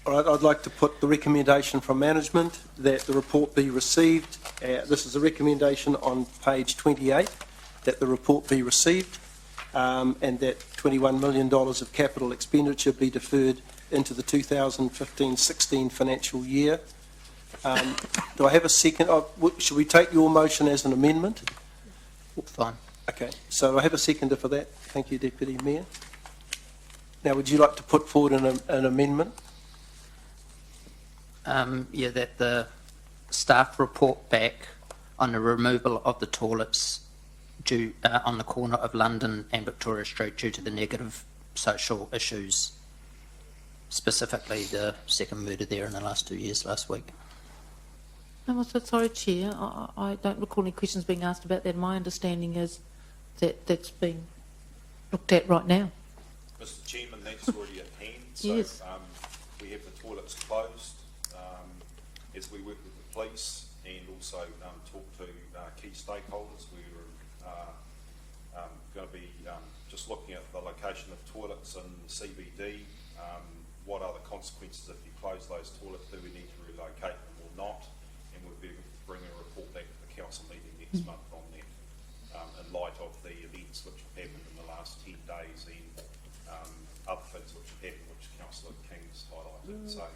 Speaker 1: All right, I'd like to put the recommendation from management that the report be received. This is a recommendation on page 28, that the report be received and that $21 million of capital expenditure be deferred into the 2015-16 financial year. Do I have a second? Should we take your motion as an amendment?
Speaker 10: Fine.
Speaker 1: Okay, so I have a seconder for that. Thank you, Deputy Mayor. Now, would you like to put forward an amendment?
Speaker 10: Yeah, that the staff report back on the removal of the toilets due on the corner of London and Victoria Street due to the negative social issues, specifically the second murder there in the last 2 years last week.
Speaker 12: I'm so sorry, Chair. I don't recall any questions being asked about that. My understanding is that that's being looked at right now.
Speaker 15: Mr Chairman, that's already at hand. So
Speaker 12: Yes.
Speaker 15: we have the toilets closed as we work with the police and also talk to key stakeholders. We're going to be just looking at the location of toilets in the CBD. What are the consequences if you close those toilets? Do we need to relocate them or not? And we'll be able to bring a report back to the council meeting next month on that in light of the events which have happened in the last 10 days and other things which have happened which Councillor King's highlighted. So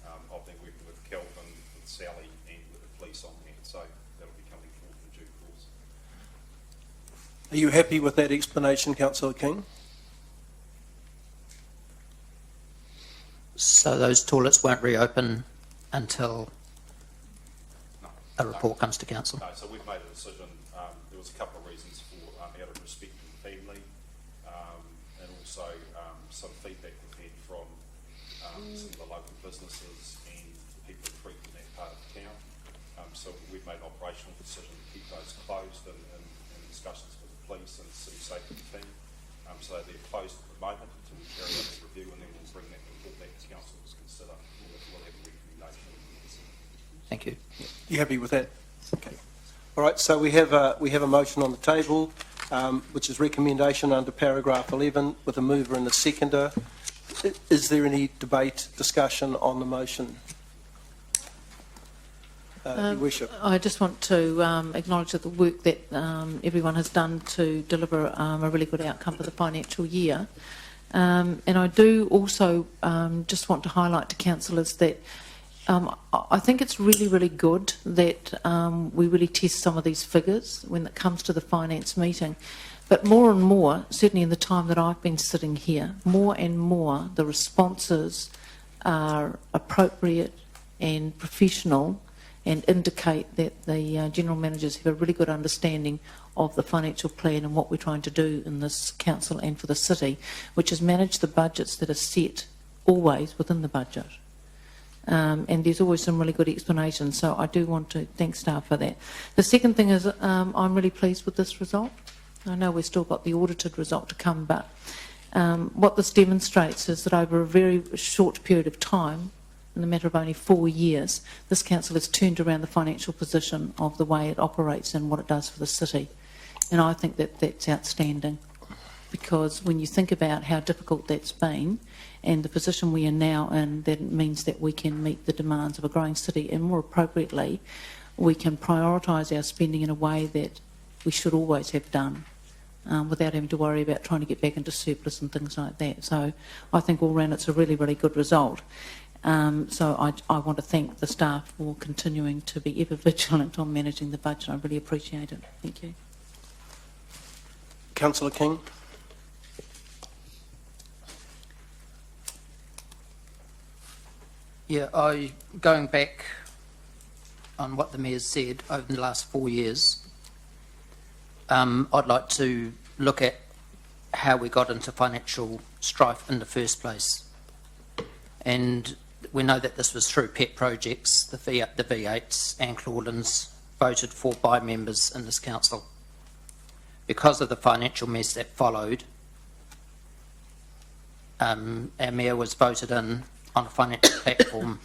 Speaker 15: I've been working with Kelvin, with Sally and with the police on that, so that'll be coming forward in due course.
Speaker 1: Are you happy with that explanation, Councillor King?
Speaker 10: So those toilets won't reopen until a report comes to council?
Speaker 15: No, so we've made a decision. There was a couple of reasons for out of respect to the family and also some feedback we've had from some of the local businesses and people who frequent that part of town. So we've made an operational decision to keep those closed and discussions with the police and city safety team. So they're closed at the moment until we carry out the review, and then we'll bring that report back to council to consider. We'll have a recommendation.
Speaker 10: Thank you.
Speaker 1: You happy with that? Okay. All right, so we have a motion on the table, which is recommendation under paragraph 11 with a mover and a seconder. Is there any debate, discussion on the motion? Your Worship.
Speaker 12: I just want to acknowledge the work that everyone has done to deliver a really good outcome for the financial year. And I do also just want to highlight to councillors that I think it's really, really good that we really test some of these figures when it comes to the finance meeting. But more and more, certainly in the time that I've been sitting here, more and more the responses are appropriate and professional and indicate that the general managers have a really good understanding of the financial plan and what we're trying to do in this council and for the city, which is manage the budgets that are set always within the budget. And there's always some really good explanations, so I do want to thank staff for that. The second thing is I'm really pleased with this result. I know we've still got the audited result to come, but what this demonstrates is that over a very short period of time, in a matter of only 4 years, this council has turned around the financial position of the way it operates and what it does for the city. And I think that that's outstanding, because when you think about how difficult that's been and the position we are now in, that means that we can meet the demands of a growing city, and more appropriately, we can prioritise our spending in a way that we should always have done, without having to worry about trying to get back into surplus and things like that. So I think all round it's a really, really good result. So I want to thank the staff for continuing to be ever vigilant on managing the budget. I really appreciate it. Thank you.
Speaker 1: Councillor King.
Speaker 10: Yeah, going back on what the Mayor said over the last 4 years, I'd like to look at how we got into financial strife in the first place. And we know that this was through pet projects, the V8s and Clawlands, voted for by members in this council. Because of the financial mess that followed, our Mayor was voted in on a financial platform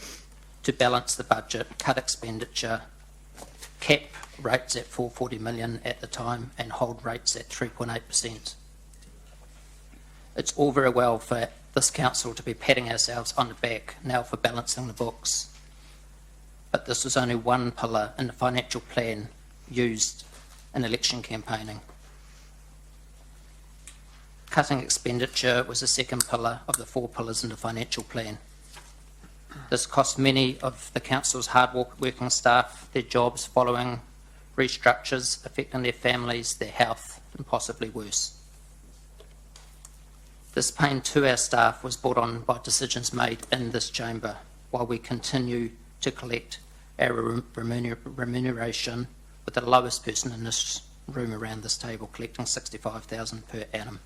Speaker 10: to balance the budget, cut expenditure, cap rates at 440 million at the time, and hold rates at 3.8%. It's all very well for this council to be patting ourselves on the back now for balancing the books, but this was only one pillar in the financial plan used in election campaigning. Cutting expenditure was the second pillar of the 4 pillars in the financial plan. This cost many of the council's hard-working staff their jobs following restructures affecting their families, their health, and possibly worse. This pain to our staff was brought on by decisions made in this chamber, while we continue to collect our remuneration, with the lowest person in this room around this table collecting $65,000 per annum.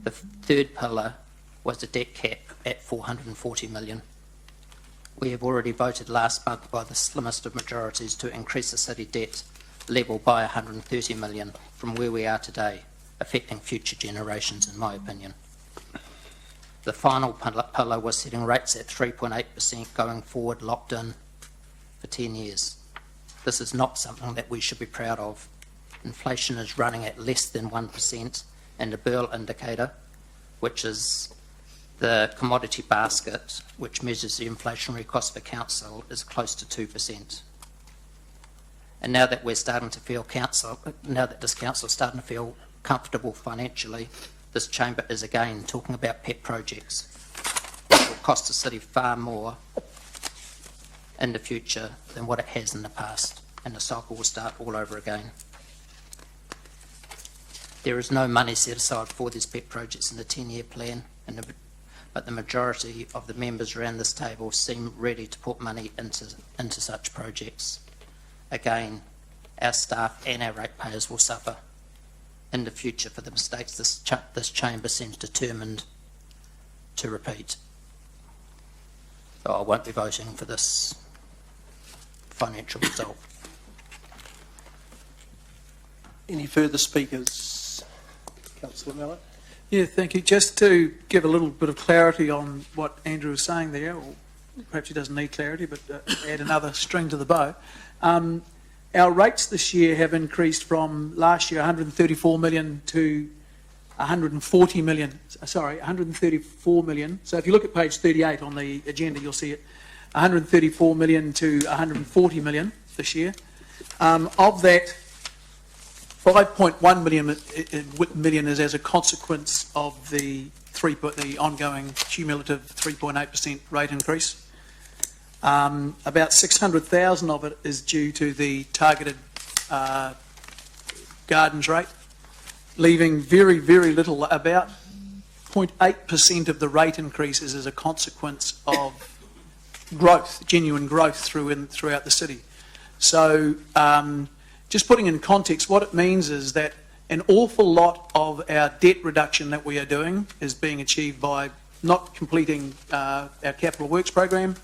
Speaker 10: The third pillar was the debt cap at 440 million. We have already voted last month by the slimmest of majorities to increase the city debt level by 130 million from where we are today, affecting future generations, in my opinion. The final pillar was setting rates at 3.8% going forward, locked in for 10 years. This is not something that we should be proud of. Inflation is running at less than 1%, and the Burl indicator, which is the commodity basket, which measures the inflationary cost per council, is close to 2%. And now that we're starting to feel now that this council is starting to feel comfortable financially, this chamber is again talking about pet projects, which will cost the city far more in the future than what it has in the past, and the cycle will start all over again. There is no money set aside for these pet projects in the 10-year plan, but the majority of the members around this table seem ready to put money into such projects. Again, our staff and our ratepayers will suffer in the future for the mistakes this chamber seems determined to repeat. So I won't be voting for this financial result.
Speaker 1: Any further speakers? Councillor Mallett?
Speaker 6: Yeah, thank you. Just to give a little bit of clarity on what Andrew was saying there, or perhaps he doesn't need clarity, but add another string to the bow. Our rates this year have increased from last year 134 million to 140 million. Sorry, 134 million. So if you look at page 38 on the agenda, you'll see it. 134 million to 140 million this year. Of that, 5.1 million is as a consequence of the ongoing cumulative 3.8% rate increase. About 600,000 of it is due to the targeted gardens rate, leaving very, very little. About 0.8% of the rate increases as a consequence of growth, genuine growth throughout the city. So just putting in context, what it means is that an awful lot of our debt reduction that we are doing is being achieved by not completing our capital works program,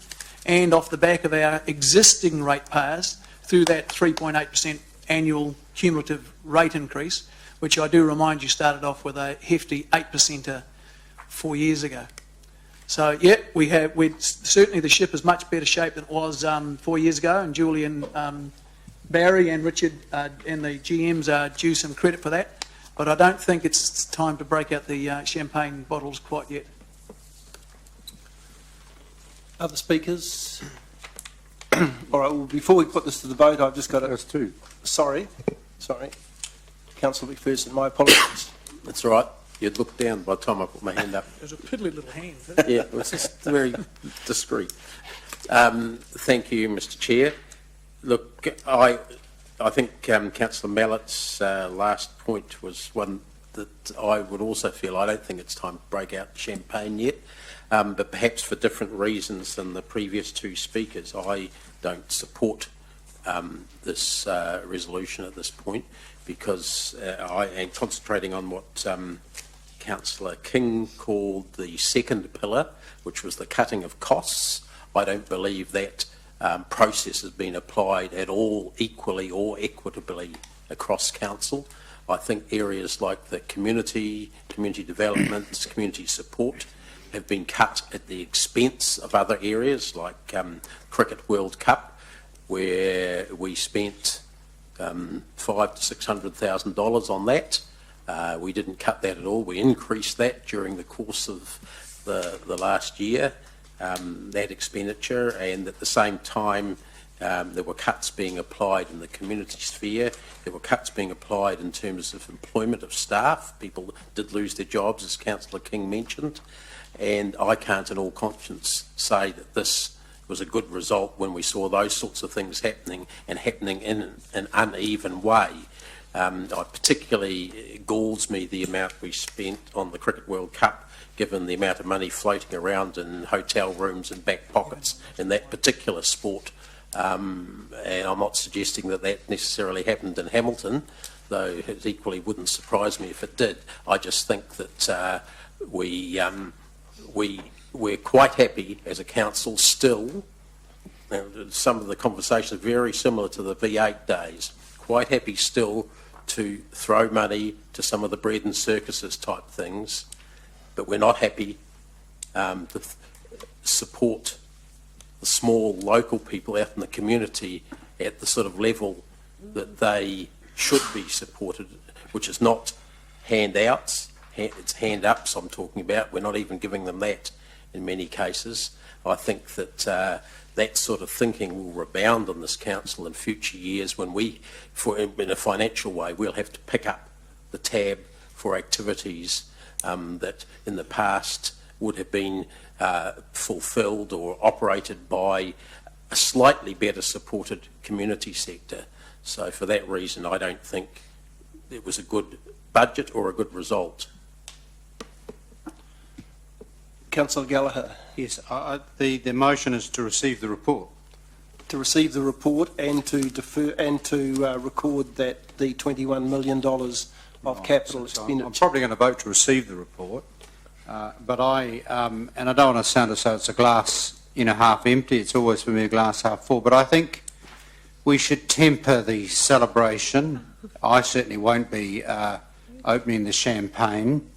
Speaker 6: and off the back of our existing ratepayers through that 3.8% annual cumulative rate increase, which I do remind you started off with a hefty 8%er 4 years ago. So, yeah, certainly the ship is much better shape than it was 4 years ago, and Julian, Barry and Richard and the GMs are due some credit for that, but I don't think it's time to break out the champagne bottles quite yet.
Speaker 1: Other speakers? All right, well, before we put this to the vote, I've just got to...
Speaker 4: There's two.
Speaker 1: Sorry. Councillor McPherson, my apologies.
Speaker 2: That's all right. You'd look down by the time I put my hand up.
Speaker 6: It was a piddly little hand.
Speaker 2: Yeah, it was just very discreet. Thank you, Mr. Chair. Look, I think Councillor Mallett's last point was one that I would also feel. I don't think it's time to break out champagne yet, but perhaps for different reasons than the previous two speakers. I don't support this resolution at this point because I am concentrating on what Councillor King called the second pillar, which was the cutting of costs. I don't believe that process has been applied at all equally or equitably across council. I think areas like the community development, community support have been cut at the expense of other areas like Cricket World Cup, where we spent $500,000 to $600,000 on that. We didn't cut that at all. We increased that during the course of the last year, that expenditure, and at the same time there were cuts being applied in the community sphere. There were cuts being applied in terms of employment of staff. People did lose their jobs, as Councillor King mentioned, and I can't in all conscience say that this was a good result when we saw those sorts of things happening and happening in an uneven way. It particularly galls me the amount we spent on the Cricket World Cup, given the amount of money floating around in hotel rooms and back pockets in that particular sport. And I'm not suggesting that that necessarily happened in Hamilton, though it equally wouldn't surprise me if it did. I just think that we're quite happy as a council still. Some of the conversations are very similar to the V8 days. Quite happy still to throw money to some of the bread and circuses type things, but we're not happy to support the small local people out in the community at the sort of level that they should be supported, which is not handouts, it's hand-ups I'm talking about. We're not even giving them that in many cases. I think that that sort of thinking will rebound on this council in future years when in a financial way, we'll have to pick up the tab for activities that in the past would have been fulfilled or operated by a slightly better supported community sector. So for that reason, I don't think it was a good budget or a good result.
Speaker 1: Councillor Gallagher.
Speaker 4: Yes, the motion is to receive the report.
Speaker 1: To receive the report and to defer and to record that the $21 million of capital expenditure.
Speaker 4: I'm probably going to vote to receive the report, but and I don't want to sound as though it's a glass half empty. It's always for me a glass half full. But I think we should temper the celebration I certainly won't be opening the champagne.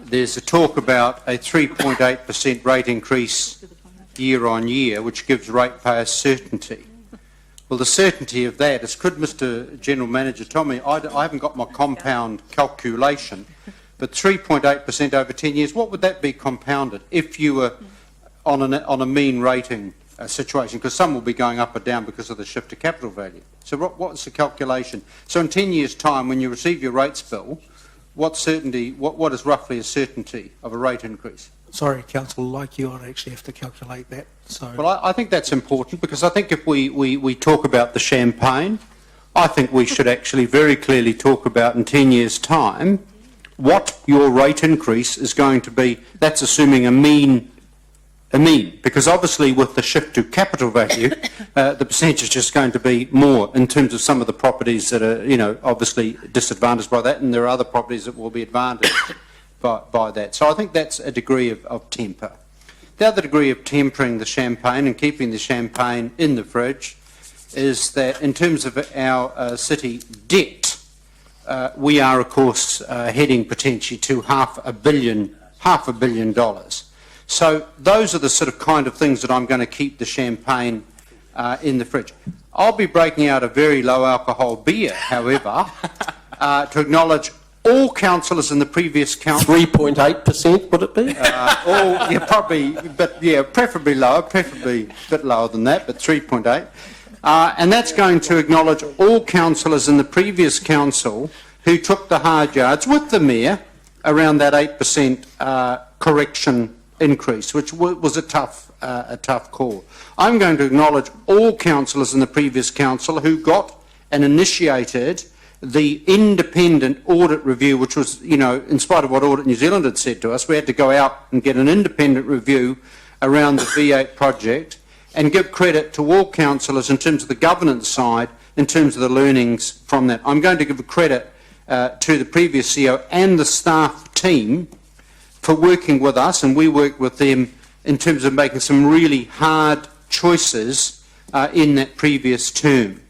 Speaker 4: There's a talk about a 3.8% rate increase year on year, which gives ratepayers certainty. Well, the certainty of that is, could Mr General Manager tell me, I haven't got my compound calculation, but 3.8% over 10 years, what would that be compounded if you were on a mean rating situation? Because some will be going up or down because of the shift to capital value. So what's the calculation? So in 10 years' time, when you receive your rates bill, what is roughly a certainty of a rate increase?
Speaker 8: Sorry, Councillor, like you, I'd actually have to calculate that. So,
Speaker 4: well, I think that's important, because I think if we talk about the champagne, I think we should actually very clearly talk about in 10 years' time what your rate increase is going to be. That's assuming a mean, because obviously with the shift to capital value, the percentage is just going to be more in terms of some of the properties that are, obviously disadvantaged by that, and there are other properties that will be advantaged by that. So I think that's a degree of temper. The other degree of tempering the champagne and keeping the champagne in the fridge is that in terms of our city debt, we are, of course, heading potentially to $500 million. So those are the sort of kind of things that I'm going to keep the champagne in the fridge. I'll be breaking out a very low alcohol beer, however, to acknowledge all councillors in the previous council.
Speaker 1: 3.8% would it be?
Speaker 4: Probably, but yeah, preferably lower, preferably a bit lower than that, but 3.8. And that's going to acknowledge all councillors in the previous council who took the hard yards with the mayor around that 8% correction increase, which was a tough call. I'm going to acknowledge all councillors in the previous council who got and initiated the independent audit review, which was, in spite of what Audit New Zealand had said to us, we had to go out and get an independent review around the V8 project, and give credit to all councillors in terms of the governance side, in terms of the learnings from that. I'm going to give credit to the previous CEO and the staff team for working with us, and we worked with them in terms of making some really hard choices in that previous term.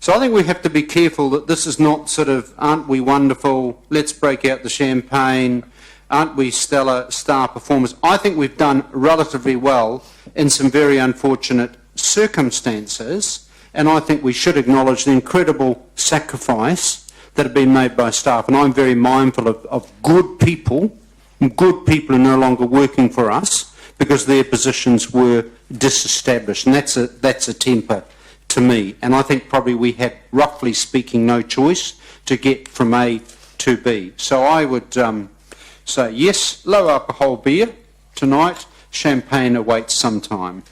Speaker 4: So I think we have to be careful that this is not sort of, aren't we wonderful, let's break out the champagne, aren't we stellar star performers. I think we've done relatively well in some very unfortunate circumstances, and I think we should acknowledge the incredible sacrifice that have been made by staff. And I'm very mindful of good people who are no longer working for us because their positions were disestablished, and that's a temper to me. And I think probably we had, roughly speaking, no choice to get from A to B. So I would say yes, low alcohol beer tonight, champagne awaits some time.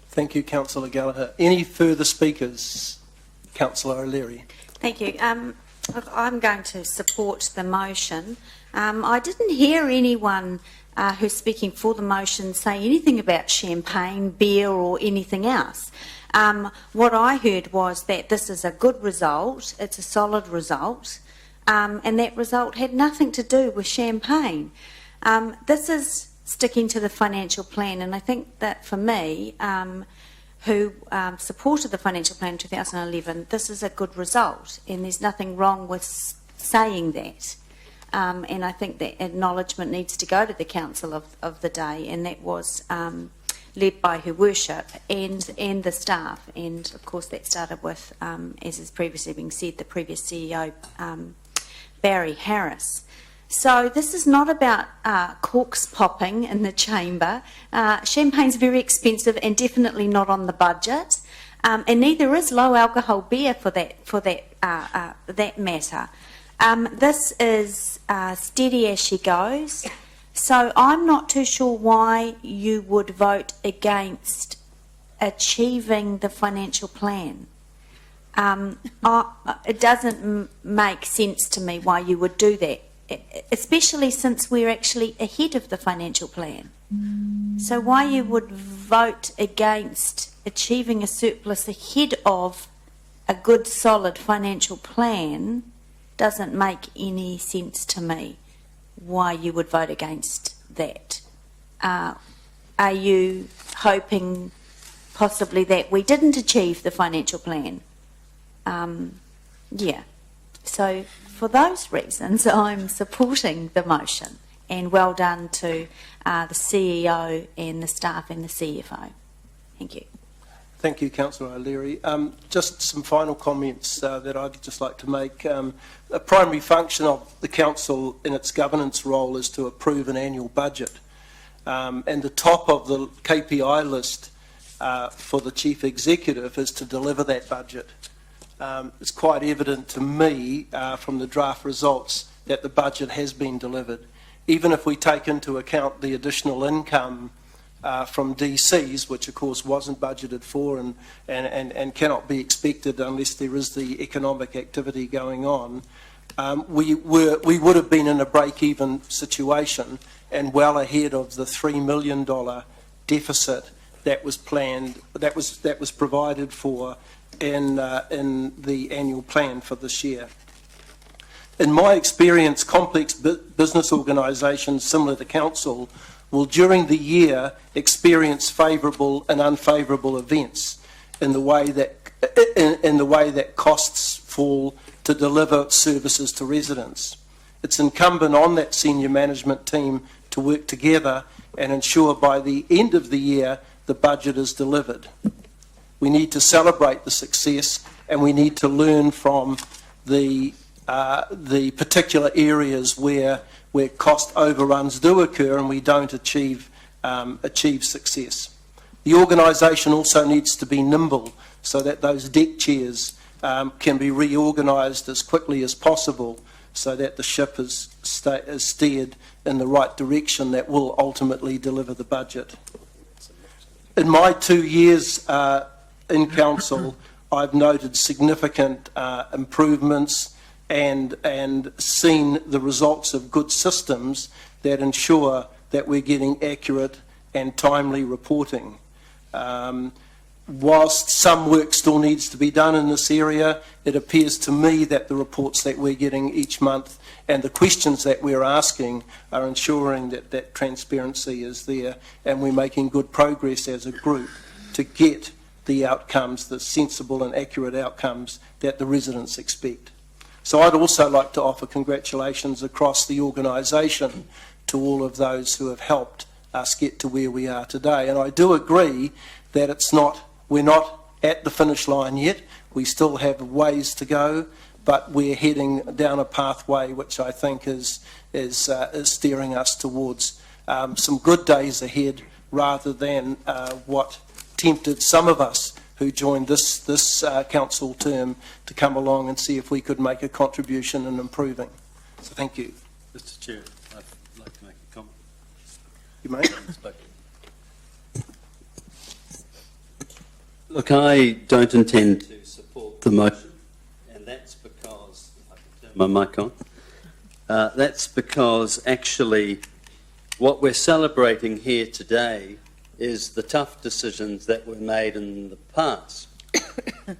Speaker 1: Thank you, Councillor Gallagher. Any further speakers? Councillor O'Leary.
Speaker 11: Thank you. Look, I'm going to support the motion. I didn't hear anyone who's speaking for the motion say anything about champagne, beer or anything else. What I heard was that this is a good result, it's a solid result, and that result had nothing to do with champagne. This is sticking to the financial plan, and I think that for me, who supported the financial plan in 2011, this is a good result, and there's nothing wrong with saying that. And I think that acknowledgement needs to go to the council of the day, and that was led by Her Worship and the staff, and of course that started with, as has previously been said, the previous CEO, Barry Harris. So this is not about corks popping in the chamber. Champagne's very expensive and definitely not on the budget, and neither is low alcohol beer for that matter. This is steady as she goes. So I'm not too sure why you would vote against achieving the financial plan. It doesn't make sense to me why you would do that, especially since we're actually ahead of the financial plan. So why you would vote against achieving a surplus ahead of a good, solid financial plan doesn't make any sense to me. Why you would vote against that? Are you hoping possibly that we didn't achieve the financial plan? Yeah. So for those reasons, I'm supporting the motion, and well done to the CEO and the staff and the CFO. Thank you.
Speaker 1: Thank you, Councillor O'Leary. Just some final comments that I'd just like to make. A primary function of the council in its governance role is to approve an annual budget. And the top of the KPI list for the chief executive is to deliver that budget. It's quite evident to me from the draft results that the budget has been delivered. Even if we take into account the additional income from DCs, which of course wasn't budgeted for and cannot be expected unless there is the economic activity going on, we would have been in a break-even situation and well ahead of the $3 million deficit that was planned, that was provided for in the annual plan for this year. In my experience, complex business organisations similar to council will during the year experience favourable and unfavourable events in the way that costs fall to deliver services to residents. It's incumbent on that senior management team to work together and ensure by the end of the year the budget is delivered. We need to celebrate the success, and we need to learn from the particular areas where cost overruns do occur and we don't achieve success. The organisation also needs to be nimble so that those deck chairs can be reorganised as quickly as possible so that the ship is steered in the right direction that will ultimately deliver the budget. In my 2 years in council, I've noted significant improvements and seen the results of good systems that ensure that we're getting accurate and timely reporting. Whilst some work still needs to be done in this area, it appears to me that the reports that we're getting each month and the questions that we're asking are ensuring that that transparency is there, and we're making good progress as a group to get the outcomes, the sensible and accurate outcomes that the residents expect. So I'd also like to offer congratulations across the organisation to all of those who have helped us get to where we are today. And I do agree that we're not at the finish line yet. We still have ways to go, but we're heading down a pathway which I think is steering us towards some good days ahead, rather than what tempted some of us who joined this council term to come along and see if we could make a contribution in improving. So thank you.
Speaker 17: Mr. Chair, I'd like to make a comment.
Speaker 1: You may.
Speaker 17: Look, I don't intend to support the motion, and that's because, if I can turn my mic on, that's because actually what we're celebrating here today is the tough decisions that were made in the past.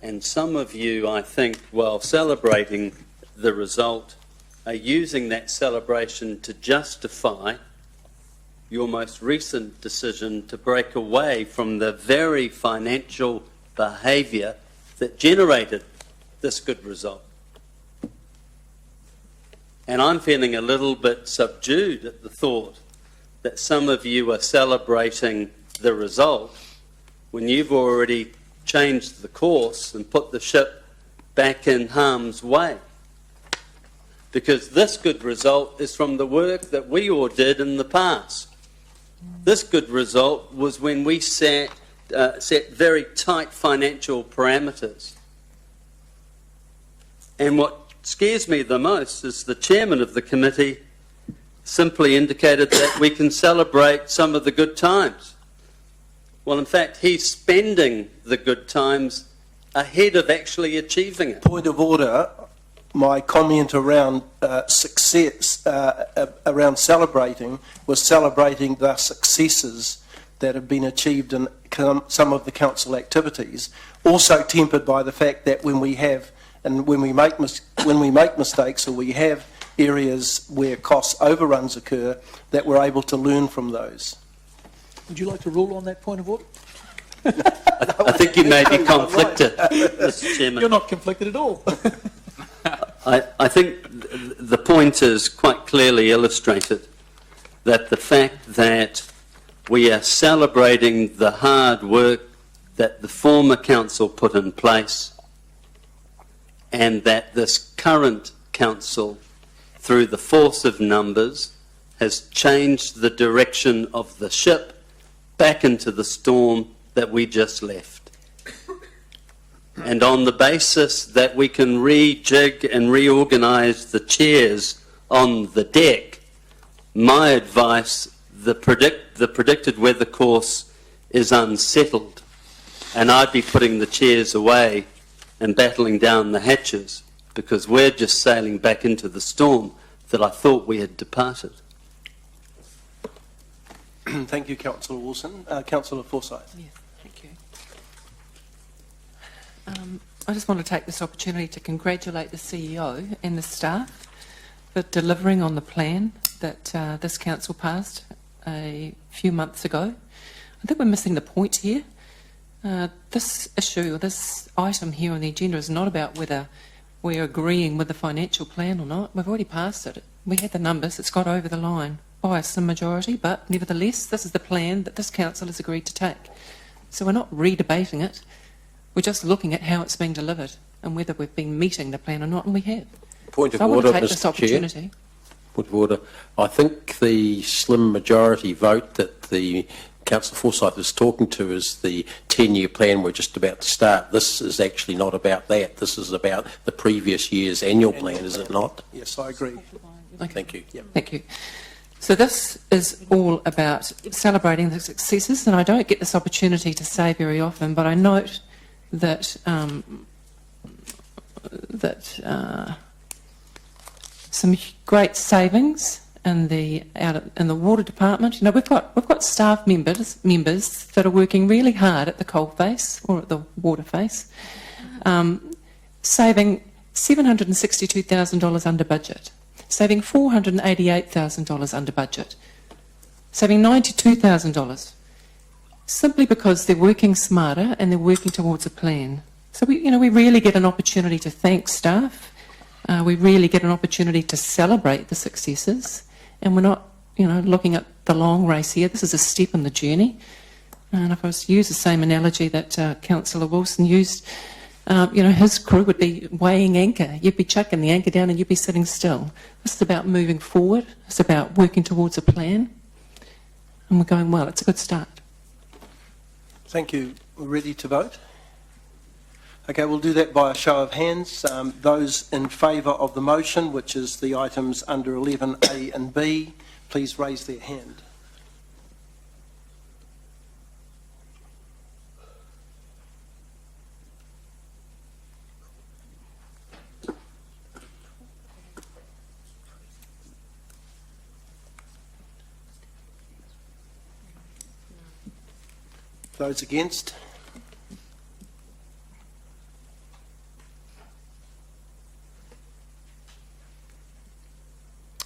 Speaker 17: And some of you, I think, while celebrating the result, are using that celebration to justify your most recent decision to break away from the very financial behaviour that generated this good result. And I'm feeling a little bit subdued at the thought that some of you are celebrating the result when you've already changed the course and put the ship back in harm's way. Because this good result is from the work that we all did in the past. This good result was when we set very tight financial parameters. And what scares me the most is the chairman of the committee simply indicated that we can celebrate some of the good times. Well, in fact, he's spending the good times ahead of actually achieving it.
Speaker 1: Point of order. My comment around success, around celebrating, was celebrating the successes that have been achieved in some of the council activities. Also tempered by the fact that when we make mistakes, or we have areas where cost overruns occur, that we're able to learn from those.
Speaker 6: Would you like to rule on that point of order?
Speaker 17: I think you may be conflicted, Mr. Chairman.
Speaker 6: You're not conflicted at all.
Speaker 17: I think the point is quite clearly illustrated, that the fact that we are celebrating the hard work that the former council put in place, and that this current council, through the force of numbers, has changed the direction of the ship back into the storm that we just left. And on the basis that we can rejig and reorganise the chairs on the deck, my advice, the predicted weather course is unsettled, and I'd be putting the chairs away and battling down the hatches, because we're just sailing back into the storm that I thought we had departed.
Speaker 1: Thank you, Councillor Wilson. Councillor Forsyth.
Speaker 7: Yes, thank you. I just want to take this opportunity to congratulate the CEO and the staff for delivering on the plan that this council passed a few months ago. I think we're missing the point here. This issue, or this item here on the agenda, is not about whether we're agreeing with the financial plan or not. We've already passed it. We had the numbers. It's got over the line by a slim majority, but nevertheless, this is the plan that this council has agreed to take. So we're not re-debating it. We're just looking at how it's being delivered and whether we've been meeting the plan or not, and we have.
Speaker 2: Point of
Speaker 7: so I
Speaker 2: order,
Speaker 7: want to take this
Speaker 2: Mr.
Speaker 7: opportunity.
Speaker 2: Chair. Point of order. I think the slim majority vote that the Councillor Forsyth is talking to is the 10-year plan we're just about to start. This is actually not about that. This is about the previous year's annual plan, is it not?
Speaker 1: Yes, I agree.
Speaker 7: Okay.
Speaker 2: Thank you.
Speaker 1: Yep.
Speaker 7: Thank you. So this is all about celebrating the successes, and I don't get this opportunity to say very often, but I note that some great savings in the water department. You know, we've got staff members that are working really hard at the coal face or at the water face, saving $762,000 under budget, saving $488,000 under budget, saving $92,000, simply because they're working smarter and they're working towards a plan. So we really get an opportunity to thank staff. We really get an opportunity to celebrate the successes, and we're not, looking at the long race here. This is a step in the journey. And if I was to use the same analogy that Councillor Wilson used, his crew would be weighing anchor. You'd be chucking the anchor down and you'd be sitting still. This is about moving forward. It's about working towards a plan. And we're going well. It's a good start.
Speaker 1: Thank you. We're ready to vote? Okay, we'll do that by a show of hands. Those in favour of the motion, which is the items under 11A and B, please raise their hand. Those against?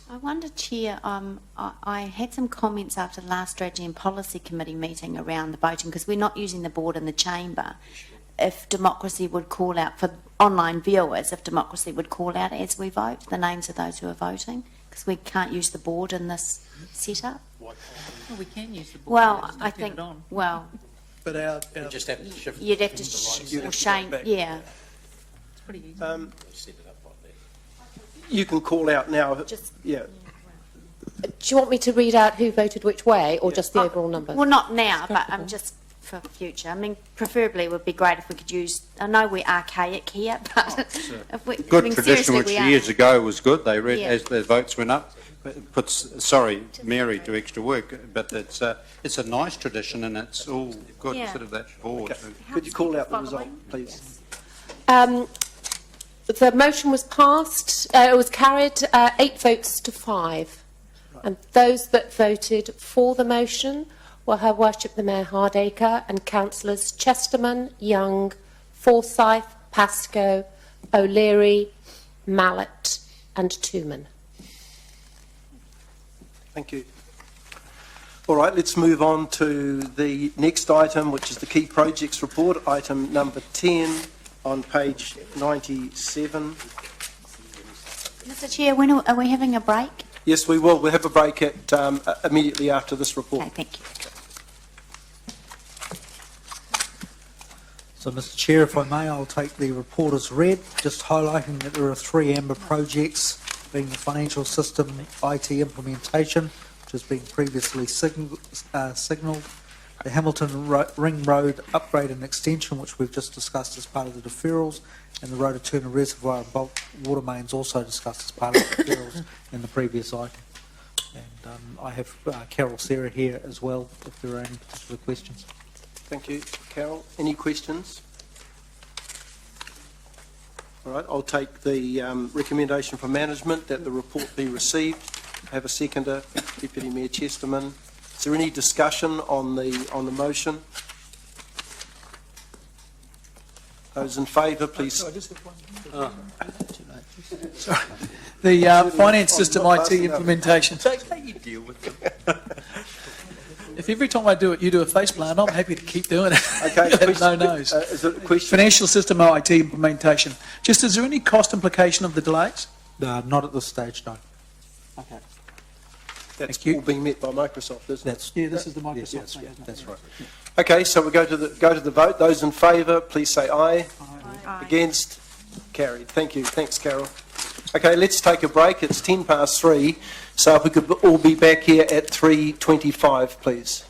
Speaker 11: I wonder, Chair, I had some comments after the last Strategy and Policy Committee meeting around the voting, because we're not using the board in the chamber. If Democracy would call out, for online viewers, if Democracy would call out as we vote, the names of those who are voting, because we can't use the board in this setup.
Speaker 12: Well, we can use the board.
Speaker 11: Well, I think, well,
Speaker 6: But
Speaker 2: You just have to shift.
Speaker 11: you'd have to, Shane, yeah.
Speaker 12: It's pretty easy.
Speaker 2: Set it up like that.
Speaker 1: You can call out now.
Speaker 11: Just-
Speaker 1: Yeah.
Speaker 13: Do you want me to read out who voted which way, or just the overall numbers?
Speaker 11: Well, not now, but just for future. I mean, preferably it would be great if we could use, I know we're archaic here, but if we,
Speaker 4: Good
Speaker 11: I mean,
Speaker 4: tradition,
Speaker 11: seriously,
Speaker 4: which
Speaker 11: we are.
Speaker 4: years ago was good. They read
Speaker 11: Yeah.
Speaker 4: as their votes went up. Sorry, Mary, do extra work, but it's a nice tradition, and it's all good.
Speaker 11: Yeah.
Speaker 4: Sort of that board.
Speaker 1: Okay. Could you call out the result, please?
Speaker 13: The motion was passed. It was carried 8 votes to 5. And those that voted for the motion were Her Worship the Mayor Hardacre and Councillors Chesterman, Young, Forsyth, Pascoe, O'Leary, Mallett and Tooman.
Speaker 1: Thank you. All right, let's move on to the next item, which is the Key Projects Report, item number 10 on page 97.
Speaker 11: Mr Chair, when are we having a break?
Speaker 1: Yes, we will. We'll have a break at immediately after this report.
Speaker 11: Okay, thank you.
Speaker 8: So, Mr Chair, if I may, I'll take the report as read, just highlighting that there are 3 amber projects, being the financial system IT implementation, which has been previously signalled, the Hamilton Ring Road upgrade and extension, which we've just discussed as part of the deferrals, and the Rototuna Reservoir and bulk water mains also discussed as part of the deferrals in the previous item. And I have Carol Serra here as well, if there are any particular questions.
Speaker 1: Thank you, Carol. Any questions? All right, I'll take the recommendation from management that the report be received. Have a seconder, Deputy Mayor Chesterman. Is there any discussion on the motion? Those in favour, please.
Speaker 6: Sorry, the finance system IT implementation. If every time I do it, you do a face plant, I'm happy to keep doing it.
Speaker 1: Okay.
Speaker 6: No nose.
Speaker 1: Is it a question?
Speaker 6: Financial system IT implementation. Just, is there any cost implication of the delays?
Speaker 8: Not at this stage, no.
Speaker 6: Okay.
Speaker 1: That's all being met by Microsoft, isn't it?
Speaker 6: This is the Microsoft
Speaker 8: Yes,
Speaker 6: thing, isn't it?
Speaker 8: that's right.
Speaker 1: Okay, so we go to the vote. Those in favour, please say aye.
Speaker 11: Aye.
Speaker 1: Against? Carried. Thank you. Thanks, Carol. Okay, let's take a break. It's 3:10, so if we could all be back here at 3:25, please.